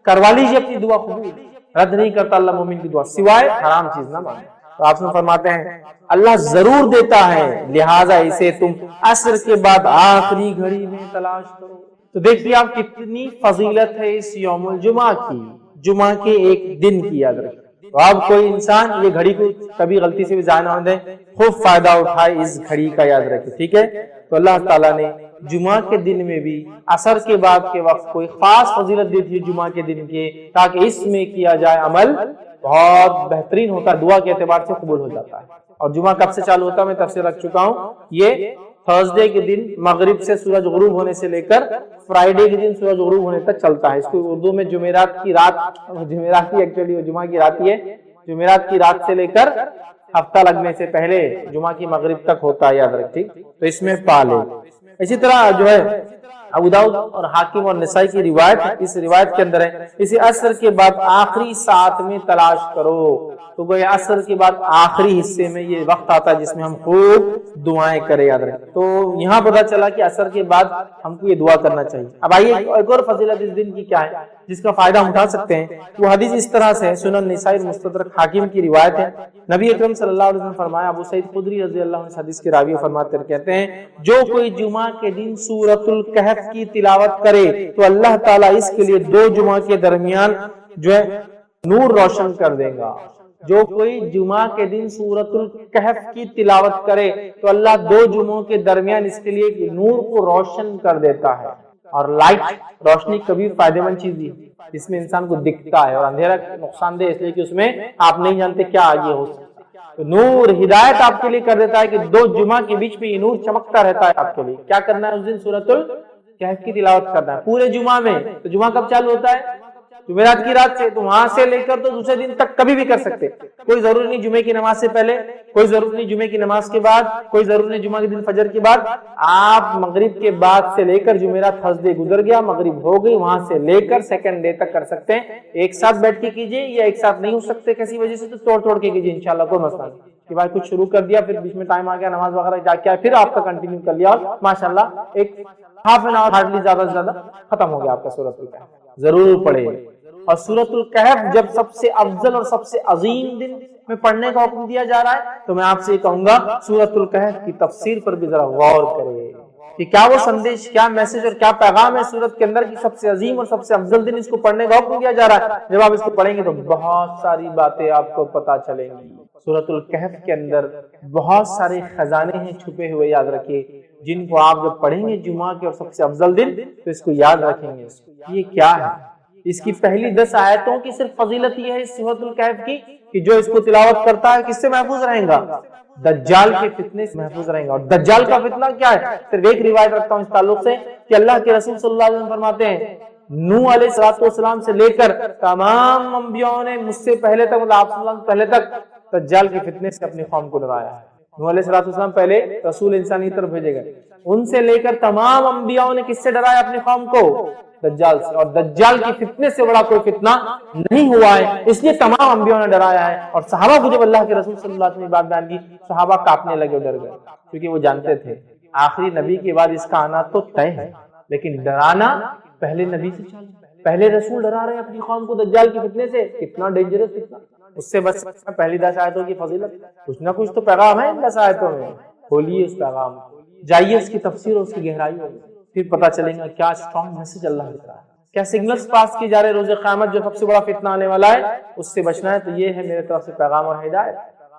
Speaker 2: کروا لیجیے اپنی دعا قبول۔ رد نہیں کرتا اللہ مومن کی دعا سوائے حرام چیز نہ مانگے۔ تو آپ سے فرماتے ہیں اللہ ضرور دیتا ہے، لہٰذا اسے تم عصر کے بعد آخری گھڑی میں تلاش کرو۔ تو دیکھیے آپ کتنی فضیلت ہے اس یوم الجمعہ کی، جمعہ کے ایک دن کی، یاد رکھیں۔ تو اب کوئی انسان یہ گھڑی کو کبھی غلطی سے بھی ضائع نہ ہونے دے، خوب فائدہ اٹھائے اس گھڑی کا، یاد رکھیں، ٹھیک ہے؟ تو اللہ تعالیٰ نے جمعہ کے دن میں بھی عصر کے بعد کے وقت کوئی خاص فضیلت دی تھی جمعہ کے دن کے، تاکہ اس میں کیا جائے عمل بہت بہترین ہوتا ہے، دعا کے اعتبار سے قبول ہو جاتا ہے۔ اور جمعہ کب سے چالو ہوتا ہے میں تفسیر رکھ چکا ہوں، یہ تھرسڈے کے دن مغرب سے سورج غروب ہونے سے لے کر فرائیڈے کے دن سورج غروب ہونے تک چلتا ہے۔ اس کو اردو میں جمعرات کی رات، جمعرات کی ایکچولی جمعہ کی رات ہی ہے، جمعرات کی رات سے لے کر ہفتہ لگنے سے پہلے جمعہ کی مغرب تک ہوتا ہے، یاد رکھ، ٹھیک؟ تو اس میں پالے۔ اسی طرح جو ہے ابو داؤد اور حاکم اور نسائی کی روایت، اس روایت کے اندر ہے اسے عصر کے بعد آخری ساعت میں تلاش کرو۔ تو گویا عصر کے بعد آخری حصے میں یہ وقت آتا ہے جس میں ہم خوب دعائیں کریں، یاد رکھیں۔ تو یہاں پتہ چلا کہ عصر کے بعد ہم کو یہ دعا کرنا چاہیے۔ اب آئیے ایک اور فضیلت اس دن کی کیا ہے جس کا فائدہ ہم اٹھا سکتے ہیں۔ وہ حدیث اس طرح سے ہے، سنن نسائی مستدرک حاکم کی روایت ہے، نبی اکرم صلی اللہ علیہ وسلم فرمایا، ابو سعید خدری رضی اللہ عنہ اس حدیث کے راوی فرماتے ہیں، کہتے ہیں جو کوئی جمعہ کے دن سورۃ الکہف کی تلاوت کرے تو اللہ تعالیٰ اس کے لیے 2 جمعہ کے درمیان جو ہے نور روشن کر دے گا۔ جو کوئی جمعہ کے دن سورۃ الکہف کی تلاوت کرے تو اللہ 2 جمعوں کے درمیان اس کے لیے نور کو روشن کر دیتا ہے۔ اور لائٹ، روشنی کبھی فائدہ مند چیز ہے جس میں انسان کو دکھتا ہے، اور اندھیرا نقصان دہ اس لیے کہ اس میں آپ نہیں جانتے کیا آگے ہو سکتا ہے۔ تو نور ہدایت آپ کے لیے کر دیتا ہے کہ 2 جمعہ کے بیچ میں یہ نور چمکتا رہتا ہے آپ کے لیے۔ کیا کرنا ہے اس دن؟ سورۃ الکہف کی تلاوت کرنا ہے پورے جمعہ میں۔ تو جمعہ کب چالو ہوتا ہے؟ جمعرات کی رات سے، تو وہاں سے لے کر تو دوسرے دن تک کبھی بھی کر سکتے، کوئی ضروری نہیں جمعے کی نماز سے پہلے، کوئی ضروری نہیں جمعے کی نماز کے بعد، کوئی ضروری نہیں جمعہ کے دن فجر کے بعد۔ آپ مغرب کے بعد سے لے کر جمعرات تھرسڈے گزر گیا، مغرب ہو گئی، وہاں سے لے کر سیکنڈ ڈے تک کر سکتے ہیں۔ ایک ساتھ بیٹھ کے کیجئے، یا ایک ساتھ نہیں ہو سکتے کسی وجہ سے تو توڑ کے کیجئے، انشاءاللہ کوئی مسئلہ نہیں کہ بھائی کچھ شروع کر دیا، پھر بیچ میں ٹائم آ گیا، نماز وغیرہ جا کے پھر آپ کا کنٹینیو کر لیا، اور ماشاءاللہ ایک ہاف این آور ہارڈلی زیادہ سے زیادہ ختم ہو گیا آپ کا سورۃ الکہف۔ ضرور پڑھے۔ اور سورۃ الکہف جب سب سے افضل اور سب سے عظیم دن میں پڑھنے کا حکم دیا جا رہا ہے تو میں آپ سے کہوں گا سورۃ الکہف کی تفسیر پر بھی ذرا غور کریں کہ کیا وہ سندیش، کیا میسج اور کیا پیغام ہے سورت کے اندر کی سب سے عظیم اور سب سے افضل دن اس کو پڑھنے کا حکم دیا جا رہا ہے۔ جب آپ اس کو پڑھیں گے تو بہت ساری باتیں آپ کو پتہ چلیں گی۔ سورۃ الکہف کے اندر بہت سارے خزانے ہیں چھپے ہوئے، یاد رکھیے، جن کو آپ جب پڑھیں گے جمعہ کے اور سب سے افضل دن تو اس کو یاد رکھیں گے۔ یہ کیا ہے؟ اس کی پہلی 10 آیتوں کی صرف فضیلت یہ ہے اس سورۃ الکہف کی کہ جو اس کو تلاوت کرتا ہے کس سے محفوظ رہیں گا؟ دجال کے فتنے سے محفوظ رہیں گا۔ اور دجال کا فتنہ کیا ہے؟ صرف ایک روایت رکھتا ہوں اس تعلق سے کہ اللہ کے رسول صلی اللہ علیہ وسلم فرماتے ہیں نوح علیہ السلام سے لے کر تمام انبیاءوں نے مجھ سے پہلے تک، مطلب آپ صلی اللہ علیہ وسلم پہلے تک دجال کے فتنے سے اپنی قوم کو ڈرایا ہے۔ نوح علیہ السلام پہلے رسول انسانی طرف بھیجے گئے، ان سے لے کر تمام انبیاءوں نے کس سے ڈرایا اپنی قوم کو؟ دجال سے۔ اور دجال کی فتنے سے بڑا کوئی فتنہ نہیں ہوا ہے، اس لیے تمام انبیاءوں نے ڈرایا ہے۔ اور صحابہ کو جب اللہ کے رسول صلی اللہ علیہ وسلم نے بات بیان کی، صحابہ کانپنے لگے اور ڈر گئے، کیونکہ وہ جانتے تھے آخری نبی کے بعد اس کا آنا تو طے ہے، لیکن ڈرانا پہلے نبی سے چاہیے۔ پہلے رسول ڈرا رہے ہیں اپنی قوم کو دجال کی فتنے سے، کتنا ڈینجرس فتنہ، اس سے بس پہلی 10 آیتوں کی فضیلت، کچھ نہ کچھ تو پیغام ہے ان 10 آیتوں میں، کھولیے اس پیغام، جائیے اس کی تفسیر اور اس کی گہرائی ہوگی، پھر پتہ چلے گا کیا اسٹرانگ میسج اللہ دے رہا ہے، کیا سگنلز پاس کی جا رہے روز قیامت جو سب سے بڑا فتنہ آنے والا ہے اس سے بچنا ہے۔ تو یہ ہے میرے طرف سے پیغام اور ہدایت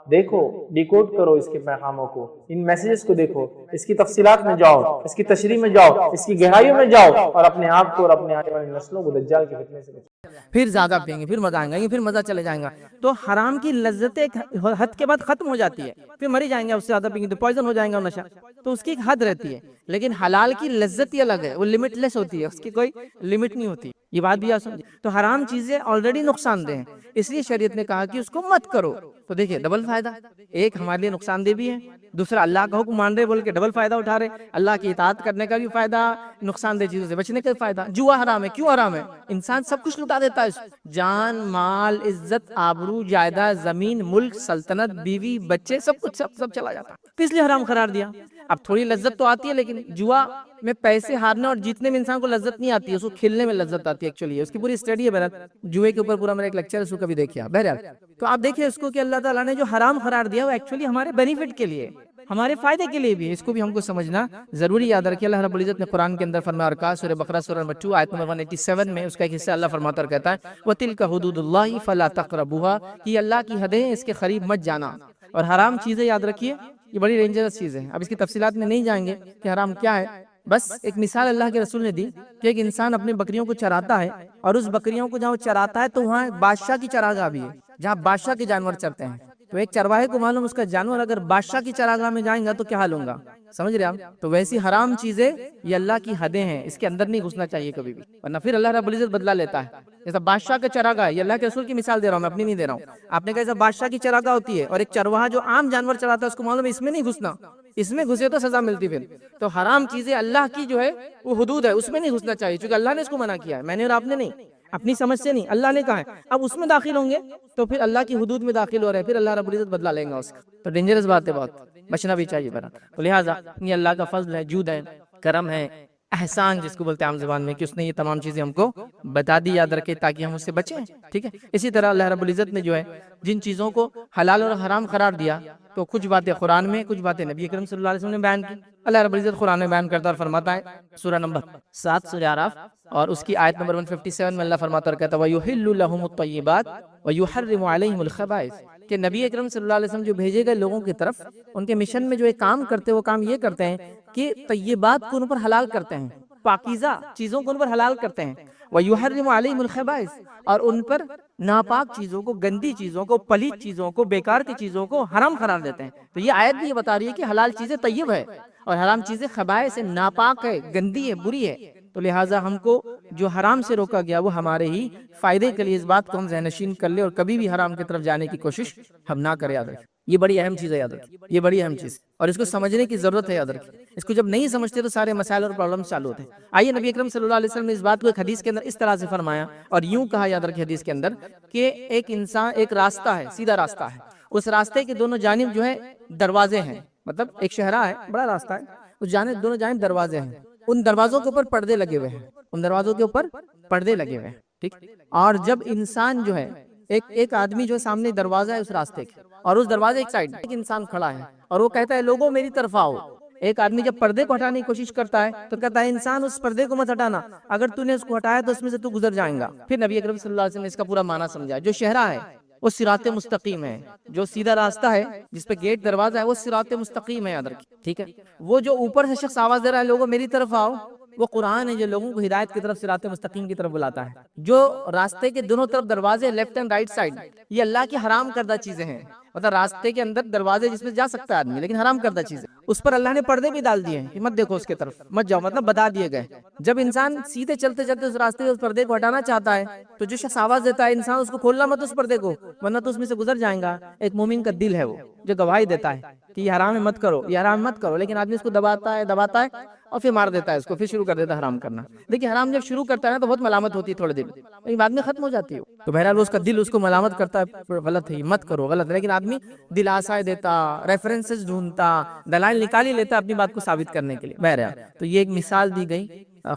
Speaker 2: دیکھو، ڈیکوڈ کرو اس کے پیغاموں کو، ان میسیجز کو دیکھو، اس کی تفصیلات میں جاؤ، اس کی تشریح میں جاؤ، اس کی گہرائیوں میں جاؤ، اور اپنے آپ کو اور اپنے آنے والی نسلوں کو دجال کے فتنے سے بچاؤ۔
Speaker 3: پھر زیادہ پئیں گے، پھر مزہ آئے گا، پھر مزہ چلے جائیں گا۔ تو حرام کی لذت ایک حد کے بعد ختم ہو جاتی ہے، پھر مر ہی جائیں گے، اس سے زیادہ پئیں گے تو پوائزن ہو جائیں گا نشہ، تو اس کی ایک حد رہتی ہے۔ لیکن حلال کی لذت ہی الگ ہے، وہ لمٹ لیس ہوتی ہے، اس کی کوئی لمٹ نہیں ہوتی، یہ بات بھی آپ سمجھیں۔ تو حرام چیزیں آلریڈی نقصان دہ ہیں، اس لیے شریعت نے کہا کہ اس کو مت کرو۔ تو دیکھیں ڈبل فائدہ، ایک ہمارے لیے نقصان دہ بھی ہے، دوسرا اللہ کا حکم مان رہے بول کے ڈبل فائدہ اٹھا رہے، اللہ کی اطاعت کرنے کا بھی فائدہ، نقصان دہ چیزوں سے بچنے کا بھی فائدہ۔ جوا حرام ہے، کیوں حرام ہے؟ انسان سب کچھ لٹا دیتا ہے، جان، مال، عزت، آبرو، جائیداد، زمین، ملک، سلطنت، بیوی، بچے، سب کچھ سب چلا جاتا ہے، اس لیے حرام قرار دیا۔ اب تھوڑی لذت تو آتی ہے، لیکن جوا میں پیسے ہارنے اور جیتنے میں انسان کو لذت نہیں آتی ہے، اس کو کھیلنے میں لذت آتی ہے ایکچولی، اس کی پوری اسٹڈی ہے بہرحال، جوئے کے اوپر پورا میرا ایک لیکچر ہے، اس کو کبھی دیکھیا بہرحال۔ تو آپ دیکھیں اس کو کہ اللہ تعالیٰ نے جو حرام قرار دیا وہ ایکچولی ہمارے بینیفٹ کے لیے، ہمارے فائدے کے لیے بھی ہے، اس کو بھی ہم کو سمجھنا ضروری یاد رکھیے۔ اللہ رب العزت نے قرآن کے اندر فرمایا، اور سورہ بقرہ سورہ نمبر 2 آیت نمبر 187 میں اس کا ایک حصہ اللہ فرماتا اور کہتا ہے وَتِلْكَ حُدُودُ اللَّهِ فَلَا تَقْرَبُوهَا، کہ اللہ کی حدیں ہیں، اس کے قریب مت جانا۔ اور حرام چیزیں یاد رکھیے یہ بڑی ڈینجرس چیز ہے، اب اس کی تفصیلات میں نہیں جائیں گے کہ حرام کیا ہے، بس ایک مثال اللہ کے رسول نے دی کہ ایک انسان اپنی بکریوں کو چراتا ہے، اور اس بکریوں کو جہاں وہ چراتا ہے تو وہاں بادشاہ کی چراگاہ بھی ہے، جہاں بادشاہ کے جانور چرتے ہیں۔ تو ایک چرواہے کو معلوم اس کا جانور اگر بادشاہ کی چراگاہ میں جائیں گا تو کیا حال ہوگا، سمجھ رہے آپ؟ تو ویسی حرام چیزیں یہ اللہ کی حدیں ہیں، اس کے اندر نہیں گھسنا چاہیے کبھی بھی، ورنہ پھر اللہ رب العزت بدلہ لیتا ہے۔ جیسا بادشاہ کا چراگاہ ہے، یہ اللہ کے رسول کی مثال دے رہا ہوں میں، اپنی نہیں دے رہا ہوں۔ آپ نے کہا جیسا بادشاہ کی چراگاہ ہوتی ہے، اور ایک چرواہا جو عام جانور چراتا ہے اس کو معلوم ہے اس میں نہیں گھسنا، اس میں گھسے تو سزا ملتی پھر۔ تو حرام چیزیں اللہ کی جو ہے وہ حدود ہے، اس میں نہیں گھسنا چاہیے، چونکہ اللہ نے اس کو منع کیا ہے، میں نے اور آپ نے نہیں، اپنی سمجھ سے نہیں، اللہ نے کہا ہے۔ اب اس میں داخل ہوں گے تو پھر اللہ کی حدود میں داخل ہو رہے ہیں، پھر اللہ رب العزت بدلہ لیں گا اس کا، تو ڈینجرس بات ہے، بہت بچنا بھی چاہیے برا۔ تو لہٰذا یہ اللہ کا فضل ہے، جود ہے، کرم ہے، احسان جس کو بولتے ہیں عام زبان میں، کہ اس نے یہ تمام چیزیں ہم کو بتا دی، یاد رکھے تاکہ ہم اس سے بچیں، ٹھیک ہے۔ اسی طرح اللہ رب العزت نے جو ہے جن چیزوں کو حلال اور حرام قرار دیا، تو کچھ باتیں قرآن میں، کچھ باتیں نبی اکرم صلی اللہ علیہ وسلم نے بیان کی۔ اللہ رب العزت قرآن میں بیان کرتا اور فرماتا ہے سورہ نمبر 7 سورہ اعراف اور اس کی آیت نمبر 157 میں اللہ فرماتا اور کہتا ہے وَيُحِلُّ لَهُمُ الطَّيِّبَاتِ وَيُحَرِّمُ عَلَيْهِمُ الْخَبَائِثَ، کہ نبی اکرم صلی اللہ علیہ وسلم جو بھیجے گئے لوگوں کی طرف، ان کے مشن میں جو ایک کام کرتے، وہ کام یہ کرتے ہیں کہ طیبات کو ان پر حلال کرتے ہیں، پاکیزہ چیزوں کو ان پر حلال کرتے ہیں، وَيُحَرِّمُ عَلَيْهِمُ الْخَبَائِثَ، اور ان پر ناپاک چیزوں کو، گندی چیزوں کو، پلیت چیزوں کو، بیکار کی چیزوں کو حرام قرار دیتے ہیں۔ تو یہ آیت بھی یہ بتا رہی ہے کہ حلال چیزیں طیب ہے اور حرام چیزیں خبائث سے ناپاک ہے، گندی ہے، بری ہے۔ تو لہٰذا ہم کو جو حرام سے روکا گیا وہ ہمارے ہی فائدے کے لیے، اس بات کو ہم ذہن نشین کر لیں اور کبھی بھی حرام کی طرف جانے کی کوشش ہم نہ کریں، یاد رکھیں۔ یہ بڑی اہم چیز ہے، یاد رکھیں، یہ بڑی اہم چیز، اور اس کو سمجھنے کی ضرورت ہے، یاد رکھیں۔ اس کو جب نہیں سمجھتے تو سارے مسائل اور پرابلمس چالو ہوتے ہیں۔ آئیے نبی اکرم صلی اللہ علیہ وسلم نے اس بات کو ایک حدیث کے اندر اس طرح سے فرمایا اور یوں کہا، یاد رکھیں حدیث کے اندر، کہ ایک انسان، ایک راستہ ہے، سیدھا راستہ ہے، اس راستے کے دونوں جانب جو ہے دروازے ہیں، مطلب ایک شہرہ ہے، بڑا راستہ ہے، اس جانب دونوں جانب دروازے ہیں، ان دروازوں کے اوپر پردے لگے ہوئے ہیں، ان دروازوں کے اوپر پردے لگے ہوئے ہیں، ٹھیک۔ اور جب انسان جو ہے، ایک آدمی جو سامنے دروازہ ہے اس راستے کے، اور اس دروازے ایک سائڈ ایک انسان کھڑا ہے اور وہ کہتا ہے لوگوں میری طرف آؤ۔ ایک آدمی جب پردے کو ہٹانے کی کوشش کرتا ہے تو کہتا ہے انسان اس پردے کو مت ہٹانا، اگر تو نے اس کو ہٹایا تو اس میں سے تو گزر جائیں گا۔ پھر نبی اکرم صلی اللہ علیہ وسلم نے اس کا پورا معنی سمجھا، جو شہرہ ہے وہ صراط مستقیم ہے، جو سیدھا راستہ ہے جس پہ گیٹ دروازہ ہے وہ صراط مستقیم ہے، یاد رکھیں، ٹھیک ہے۔ وہ جو اوپر سے شخص آواز دے رہا ہے لوگوں میری طرف آؤ، وہ قرآن ہے جو لوگوں کو ہدایت کی طرف صراط مستقیم کی طرف بلاتا ہے۔ جو راستے کے دونوں طرف دروازے، لیفٹ اینڈ رائٹ سائڈ، یہ اللہ کی حرام کردہ چیزیں ہیں، مطلب راستے کے اندر دروازے جس میں جا سکتا ہے آدمی، لیکن حرام کردہ چیزیں، اس پر اللہ نے پردے بھی ڈال دیے ہیں کہ مت دیکھو اس کے طرف، مت جاؤ، مطلب بتا دیے گئے۔ جب انسان سیدھے چلتے چلتے اس راستے اس پردے کو ہٹانا چاہتا ہے تو جو شخص آواز دیتا ہے انسان اس کو کھولنا مت اس پردے کو، ورنہ تو اس میں سے گزر جائیں گا۔ ایک مومن کا دل ہے وہ جو گواہی دیتا ہے کہ یہ حرام ہے مت کرو، یہ حرام مت کرو، لیکن آدمی اس کو دباتا ہے اور پھر مار دیتا ہے اس کو، پھر شروع کر دیتا ہے حرام کرنا۔ دیکھیے حرام جب شروع کرتا ہے نا تو بہت ملامت ہوتی ہے تھوڑے دن، لیکن بعد میں ختم ہو جاتی ہے۔ تو بہرحال اس کا دل اس کو ملامت کرتا ہے، غلط ہے، مت کرو، غلط ہے، لیکن آدمی دلاسائے دیتا، ریفرنسز ڈھونڈتا، دلائل نکال ہی لیتا اپنی بات کو ثابت کرنے کے لیے۔ بہرحال تو یہ ایک مثال دی گئی،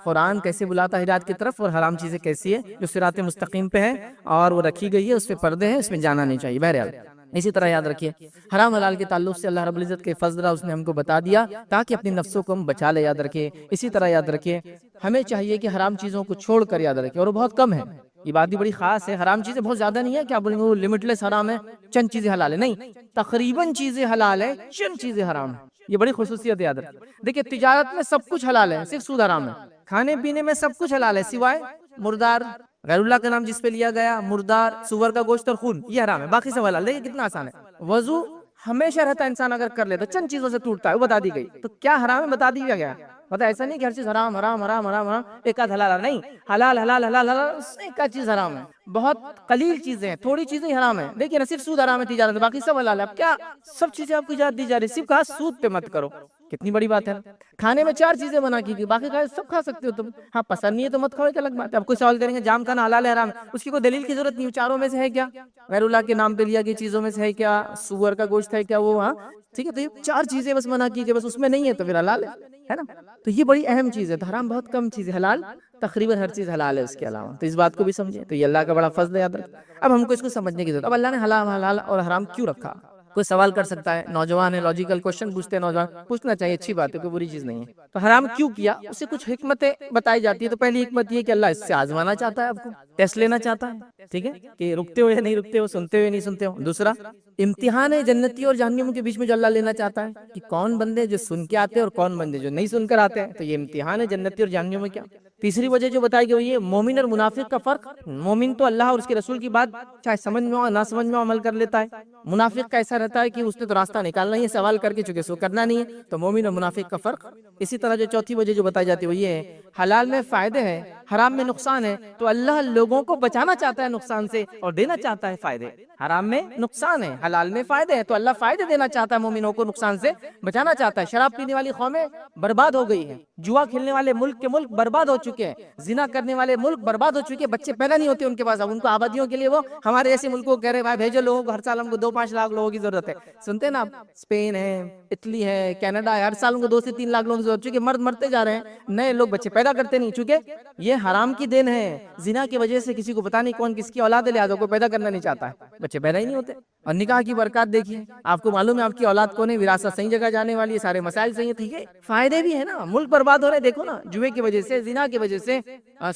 Speaker 3: قرآن کیسے بلاتا ہے ہدایت کی طرف، اور حرام چیزیں کیسی ہے جو صراط مستقیم پہ ہے اور وہ رکھی گئی ہے، اس پہ پردے ہیں، اس میں جانا نہیں چاہیے۔ بہرحال اسی طرح یاد رکھیے حرام حلال کے تعلق سے اللہ رب العزت کے فضل اس نے ہم کو بتا دیا تاکہ اپنی نفسوں کو ہم بچا لے، یاد رکھیے۔ اسی طرح یاد رکھیے ہمیں چاہیے کہ حرام چیزوں کو چھوڑ کر، یاد رکھیے، اور وہ بہت کم ہے، یہ بات بھی بڑی خاص ہے. حرام چیزیں بہت زیادہ نہیں ہے کہ آپ بولیں گے وہ لمٹ لیس حرام ہے, چند چیزیں حلال ہے, نہیں, تقریباً چیزیں حلال ہے, چند چیزیں حرام ہے. یہ بڑی خصوصیت یاد رکھیں. دیکھیں تجارت میں سب کچھ حلال ہے, صرف سود حرام ہے. کھانے پینے میں سب کچھ حلال ہے سوائے مردار, غیر اللہ کا نام جس پہ لیا گیا, مردار, سور کا گوشت اور خون, یہ حرام ہے, باقی سب حلال. دیکھیں کتنا آسان ہے. وضو ہمیشہ رہتا ہے, انسان اگر کر لے تو چند چیزوں سے ٹوٹتا ہے, وہ بتا دی گئی. تو کیا حرام ہے بتا دیا گیا. پتہ ایسا نہیں کہ ہر چیز حرام حرام حرام حرام حرام, ایک آدھ حلال نہیں, حلال حلال حلال حلال, ایک آدھ چیز حرام ہے. بہت قلیل چیزیں ہیں, تھوڑی چیزیں حرام ہیں. دیکھیے نا, صرف سود حرام ہے تجارت, باقی سب حلال ہے. اب کیا سب چیزیں آپ کو اجازت دی جا رہی, صرف کہا سود پہ مت کرو, کتنی بڑی بات ہے. کھانے میں 4 چیزیں منع کی گئی, باقی سب کھا سکتے ہو تم. ہاں پسند نہیں ہے تو مت کھاؤ, ایک الگ بات ہے. اب کوئی سوال کریں گے جام کھانا حلال ہے حرام ہے, اس کی کوئی دلیل کی ضرورت نہیں. چاروں میں سے ہے کیا, غیر اللہ کے نام پہ لیا گئی چیزوں میں سے ہے کیا, سور کا گوشت ہے کیا, وہ, ہاں ٹھیک ہے. تو یہ 4 چیزیں بس منع کی گئی, بس اس میں نہیں ہے تو پھر حلال ہے نا. تو یہ بڑی اہم چیز ہے. حرام بہت کم چیز ہے, حلال تقریباً ہر چیز حلال ہے اس کے علاوہ. تو اس بات کو بھی سمجھیں, تو یہ اللہ کا بڑا فضل ہے, یاد رکھ. اب ہم کو اس کو سمجھنے کی ضرورت. اب اللہ نے حلال اور حرام کیوں رکھا. کوئی سوال کر سکتا ہے, نوجوان ہے, لاجیکل کوشچن پوچھتے ہیں نوجوان, پوچھنا چاہیے, اچھی بات ہے, کوئی بری چیز نہیں ہے. تو حرام کیوں کیا, اس سے کچھ حکمتیں بتائی جاتی ہے. تو پہلی حکمت یہ کہ اللہ اس سے آزمانا چاہتا ہے آپ کو, ٹیسٹ لینا چاہتا ہے, ٹھیک ہے, کہ رکتے ہو یا نہیں رکتے ہو, سنتے ہو یا نہیں سنتے ہو. دوسرا امتحان ہے جنتی اور جہنمیوں کے بیچ میں جو اللہ لینا چاہتا ہے, کہ کون بندے جو سن کے آتے ہیں اور کون بندے جو نہیں سن کر آتے ہیں. تو یہ امتحان ہے جنتی اور جہنمیوں میں. کیا تیسری وجہ جو بتائی گئی یہ مومن اور منافق کا فرق. مومن تو اللہ اور اس کے رسول کی بات چاہے سمجھ میں ہو نہ سمجھ میں عمل کر لیتا ہے. منافق کا ایسا رہتا ہے کہ اس نے تو راستہ نکالنا ہی ہے, سوال کر کے چکے سو کرنا نہیں ہے. تو مومن اور منافق کا فرق. اسی طرح جو چوتھی وجہ جو بتائی جاتی ہے وہ یہ ہے, حلال میں فائدے ہیں, حرام میں نقصان ہے. تو اللہ لوگوں کو بچانا چاہتا ہے نقصان سے اور دینا چاہتا ہے فائدے. حرام میں نقصان ہے, حلال میں فائدے ہیں, تو اللہ فائدے دینا چاہتا ہے, مومنوں کو نقصان سے بچانا چاہتا ہے. شراب پینے والی قومیں برباد ہو گئی ہیں, جوا کھیلنے والے ملک کے ملک برباد ہو چکے ہیں, زنا کرنے والے ملک برباد ہو چکے ہیں, بچے پیدا نہیں ہوتے ان کے پاس. اب ان کو آبادیوں کے لیے وہ ہمارے ایسے ملکوں کو کہہ رہے بھائی بھیجو لوگوں کو, ہر سال ہم کو 2-5 لاکھ لوگوں کی ضرورت ہے. سنتے ہیں نا آپ, اسپین ہے, اٹلی ہے, کینیڈا ہے, ہر سال ان کو 2 سے 3 لاکھ لوگوں کی ضرورت, چونکہ مرد مرتے جا رہے ہیں, نئے لوگ بچے پیدا کرتے نہیں, چونکہ یہ حرام کی دین ہے. زنا کی وجہ سے کسی کو پتہ نہیں کون کس کی اولاد لے آدھو کو پیدا کرنا نہیں چاہتا ہے, بچے پیدا ہی نہیں ہوتے. اور نکاح کی برکات دیکھیے, آپ کو معلوم ہے آپ کی اولاد کون ہے, وراثت صحیح جگہ جانے والی ہے, سارے مسائل صحیح ہیں. ٹھیک ہے, فائدے بھی ہیں نا, ملک برباد ہو رہے دیکھو نا, جوئے کی وجہ سے, زنا کی وجہ سے,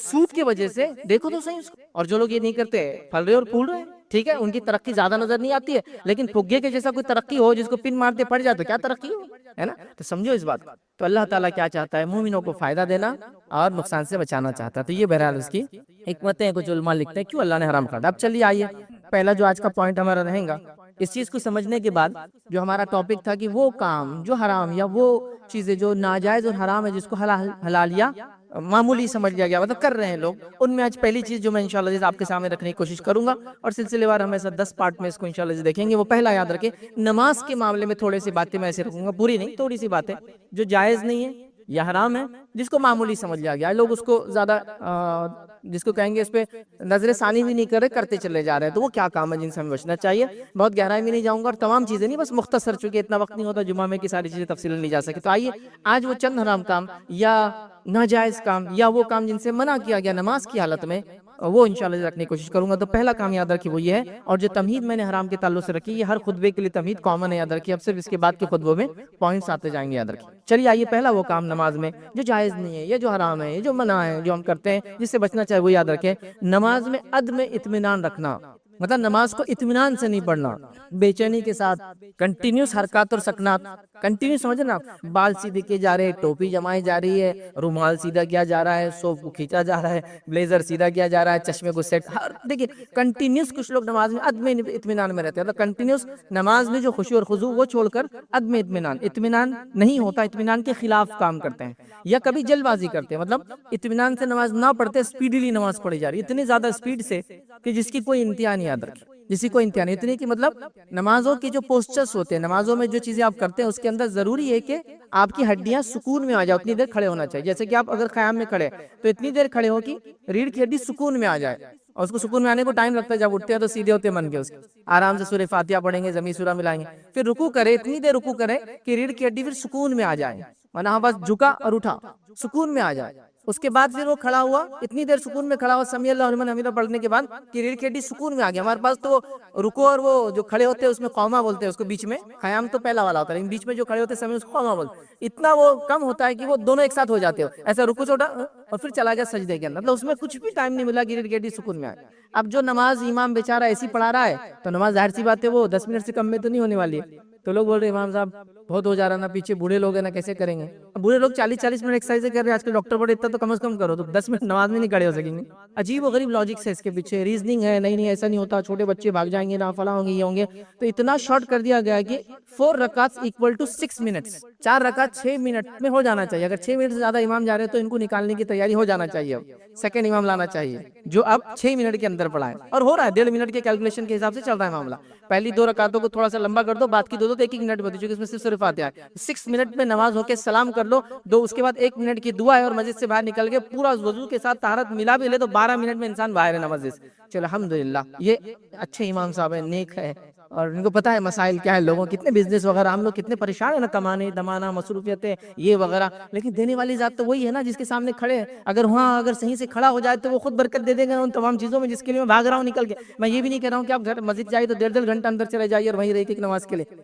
Speaker 3: سود کی وجہ سے, دیکھو تو صحیح اس کو. اور جو لوگ یہ نہیں کرتے پھل رہے اور پھول رہے, ٹھیک ہے, ان کی ترقی زیادہ نظر نہیں آتی ہے, لیکن پھگے کے جیسا کوئی ترقی ہو جس کو پن مارتے پڑ جائے تو کیا ترقی ہو, ہے نا. تو سمجھو اس بات کو. تو اللہ تعالیٰ کیا چاہتا ہے, مومنوں کو فائدہ دینا اور نقصان سے بچانا چاہتا ہے. تو یہ بہرحال اس کی حکمتیں, کچھ علماء لکھتے ہیں کیوں اللہ نے حرام کر دیا. اب چلیے آئیے, پہلا جو آج کا پوائنٹ ہمارا رہے گا, اس چیز کو سمجھنے کے بعد جو ہمارا ٹاپک تھا کہ وہ کام جو حرام یا وہ چیزیں جو ناجائز اور حرام ہے جس کو حلال یا معمولی سمجھ لیا گیا, مطلب کر رہے ہیں لوگ, ان میں آج پہلی چیز جو میں انشاءاللہ آپ کے سامنے رکھنے کی کوشش کروں گا, اور سلسلے وار ہم ایسا 10 پارٹ میں اس کو انشاءاللہ دیکھیں گے. وہ پہلا یاد رکھیں, نماز کے معاملے میں تھوڑے سی باتیں میں ایسے رکھوں گا, پوری نہیں, تھوڑی سی باتیں جو جائز نہیں ہے یا حرام ہے, جس کو معمولی سمجھ لیا گیا. لوگ اس کو زیادہ جس کو کہیں گے اس پہ نظر ثانی بھی نہیں کر رہے, کرتے چلے جا رہے ہیں. تو وہ کیا کام ہے جن سے ہمیں بچنا چاہیے. بہت گہرائی میں نہیں جاؤں گا, اور تمام چیزیں نہیں, بس مختصر, چونکہ اتنا وقت نہیں ہوتا جمعہ میں کہ ساری چیزیں تفصیل نہیں جا سکے. تو آئیے آج وہ چند حرام کام یا ناجائز کام یا وہ کام جن سے منع کیا گیا نماز کی حالت میں, وہ انشاءاللہ رکھنے کی کوشش کروں گا. تو پہلا کام یاد رکھیے وہ یہ ہے, اور جو تمہید میں نے حرام کے تعلق سے رکھی, یہ ہر خطبے کے لیے تمہید کامن ہے, یاد رکھیے. اب صرف اس کے بعد کے خطبوں میں پوائنٹس آتے جائیں گے, یاد رکھیے. چلیے آئیے, پہلا وہ کام نماز میں جو جائز نہیں ہے, یہ جو حرام ہے, یہ جو منع ہے, جو ہم کرتے ہیں جس سے بچنا چاہیے, وہ یاد رکھیں. نماز میں عدم اطمینان رکھنا, مطلب نماز کو اطمینان سے نہیں پڑھنا, بے چینی کے ساتھ, کنٹینیوس حرکات اور سکنات, کنٹینیوس سمجھ نا, بال سیدھے کیے جا رہے ہیں, ٹوپی جمائی جا رہی ہے, رومال سیدھا کیا جا رہا ہے, سوپ کو کھینچا جا رہا ہے, بلیزر سیدھا کیا جا رہا ہے, چشمے کو سیٹ, دیکھیے کنٹینیوس کچھ لوگ نماز میں عدم اطمینان میں رہتے ہیں. کنٹینیوس نماز میں جو خشوع اور خضوع وہ چھوڑ کر عدم اطمینان نہیں ہوتا, اطمینان کے خلاف کام کرتے ہیں, یا کبھی جلد بازی کرتے ہیں, مطلب اطمینان سے نماز نہ پڑھتے, اسپیڈلی نماز پڑھی جا رہی ہے, اتنی زیادہ اسپیڈ سے کہ جس کی کوئی انتہا نہیں, یاد رکھیں, جس کی کوئی انتہا نہیں. اتنی کہ مطلب نمازوں کے جو پوسچرز ہوتے ہیں, نمازوں میں جو چیزیں آپ کرتے ہیں, اس کے اندر ضروری ہے کہ آپ کی ہڈیاں سکون میں آ جائے, اتنی دیر کھڑے ہونا چاہیے. جیسے کہ آپ اگر قیام میں کھڑے تو اتنی دیر کھڑے ہو کہ ریڑھ کی ہڈی سکون میں آ جائے, اور اس کو سکون میں آنے کو ٹائم لگتا ہے, جب اٹھتے ہیں تو سیدھے ہوتے من کے اس کے آرام سے سورہ فاتحہ پڑھیں گے, زمین سورہ ملائیں گے, پھر رکوع کرے, اتنی دیر رکوع کرے کہ ریڑھ کی ہڈی پھر سکون میں آ جائے, ورنہ بس جھکا اور اٹھا, سکون میں آ جائے, اس کے بعد پھر وہ کھڑا ہوا، اتنی دیر سکون میں کھڑا ہوا، سمیع اللہ لمن حمیدہ پڑھنے کے بعد کہ ریڑھ کی ہڈی سکون میں آ گیا. ہمارے پاس تو رکوع اور وہ جو کھڑے ہوتے ہیں اس میں قوما بولتے ہیں اس کو، بیچ میں قیام تو پہلا والا ہوتا ہے، لیکن بیچ میں جو کھڑے ہوتے ہیں سمیع اس کو قوما بولتے ہیں. اتنا وہ کم ہوتا ہے کہ وہ دونوں ایک ساتھ ہو جاتے ہو، ایسا رکوع سے اٹھا اور پھر چلا گیا سجدے کے اندر. مطلب اس میں کچھ بھی ٹائم نہیں ملا کہ ریڑھ کی ہڈی سکون میں آئے. اب جو نماز امام بیچارہ ایسی پڑھا رہا ہے تو نماز ظاہر سی بات ہے وہ 10 منٹ سے کم میں تو نہیں ہونے والی ہے. تو لوگ بول رہے امام صاحب بہت ہو جا رہا نا، پیچھے بوڑھے لوگ ہیں نا، کیسے کریں گے؟ بوڑھے لوگ 40 منٹ ایکسرسائز کر رہے ہیں، آج کل ڈاکٹر بولے اتنا تو کم از کم کرو، تو 10 منٹ نماز میں نہیں کھڑے ہو سکیں گے. عجیب و غریب لاجکس ہے اس کے پیچھے، ریزننگ ہے. نہیں ایسا نہیں ہوتا، چھوٹے بچے بھاگ جائیں گے نا، فلاں ہوں گے، یہ ہوں گے. تو اتنا شارٹ کر دیا گیا کہ 4 رکعات equal to 6 منٹس، 4 رکعت 6 منٹ میں ہو جانا چاہیے. اگر 6 منٹ سے زیادہ امام جا رہے ہیں تو ان کو نکالنے کی تیاری ہو جانا چاہیے. اب سیکنڈ امام لانا چاہیے جو اب 6 منٹ کے اندر پڑھا ہے، اور ہو رہا ہے 1.5 منٹ کے کیلکولیشن کے حساب سے چل رہا ہے معاملہ. پہلی 2 رکعتوں کو تھوڑا سا لمبا کر دو، بعد کی 2 تو 1 منٹ میں ہوتی ہے کیونکہ اس میں صرف سورہ فاتحہ ہے. 6 منٹ میں نماز ہو کے سلام کر لو، 2 اس کے بعد 1 منٹ کی دعا ہے، اور مسجد سے باہر نکل کے پورا وضو کے ساتھ طہارت ملا بھی لے تو 12 منٹ میں انسان باہر ہے نماز سے. چلو الحمدللہ، یہ اچھے امام صاحب ہیں، نیک ہے، اور ان کو پتہ ہے مسائل کیا ہے لوگوں، کتنے بزنس وغیرہ، ہم لوگ کتنے پریشان ہیں نا، کمانے دمانا، مصروفیتیں یہ وغیرہ. لیکن دینے والی ذات تو وہی ہے نا جس کے سامنے کھڑے ہیں. اگر وہاں اگر صحیح سے کھڑا ہو جائے تو وہ خود برکت دے دے گا ان تمام چیزوں میں جس کے لیے میں بھاگ رہا ہوں نکل کے. میں یہ بھی نہیں کہہ رہا ہوں کہ آپ گھر مسجد جائیے تو 1.5 گھنٹہ اندر چلے جائیے اور وہیں رہ کے نماز کے لیے.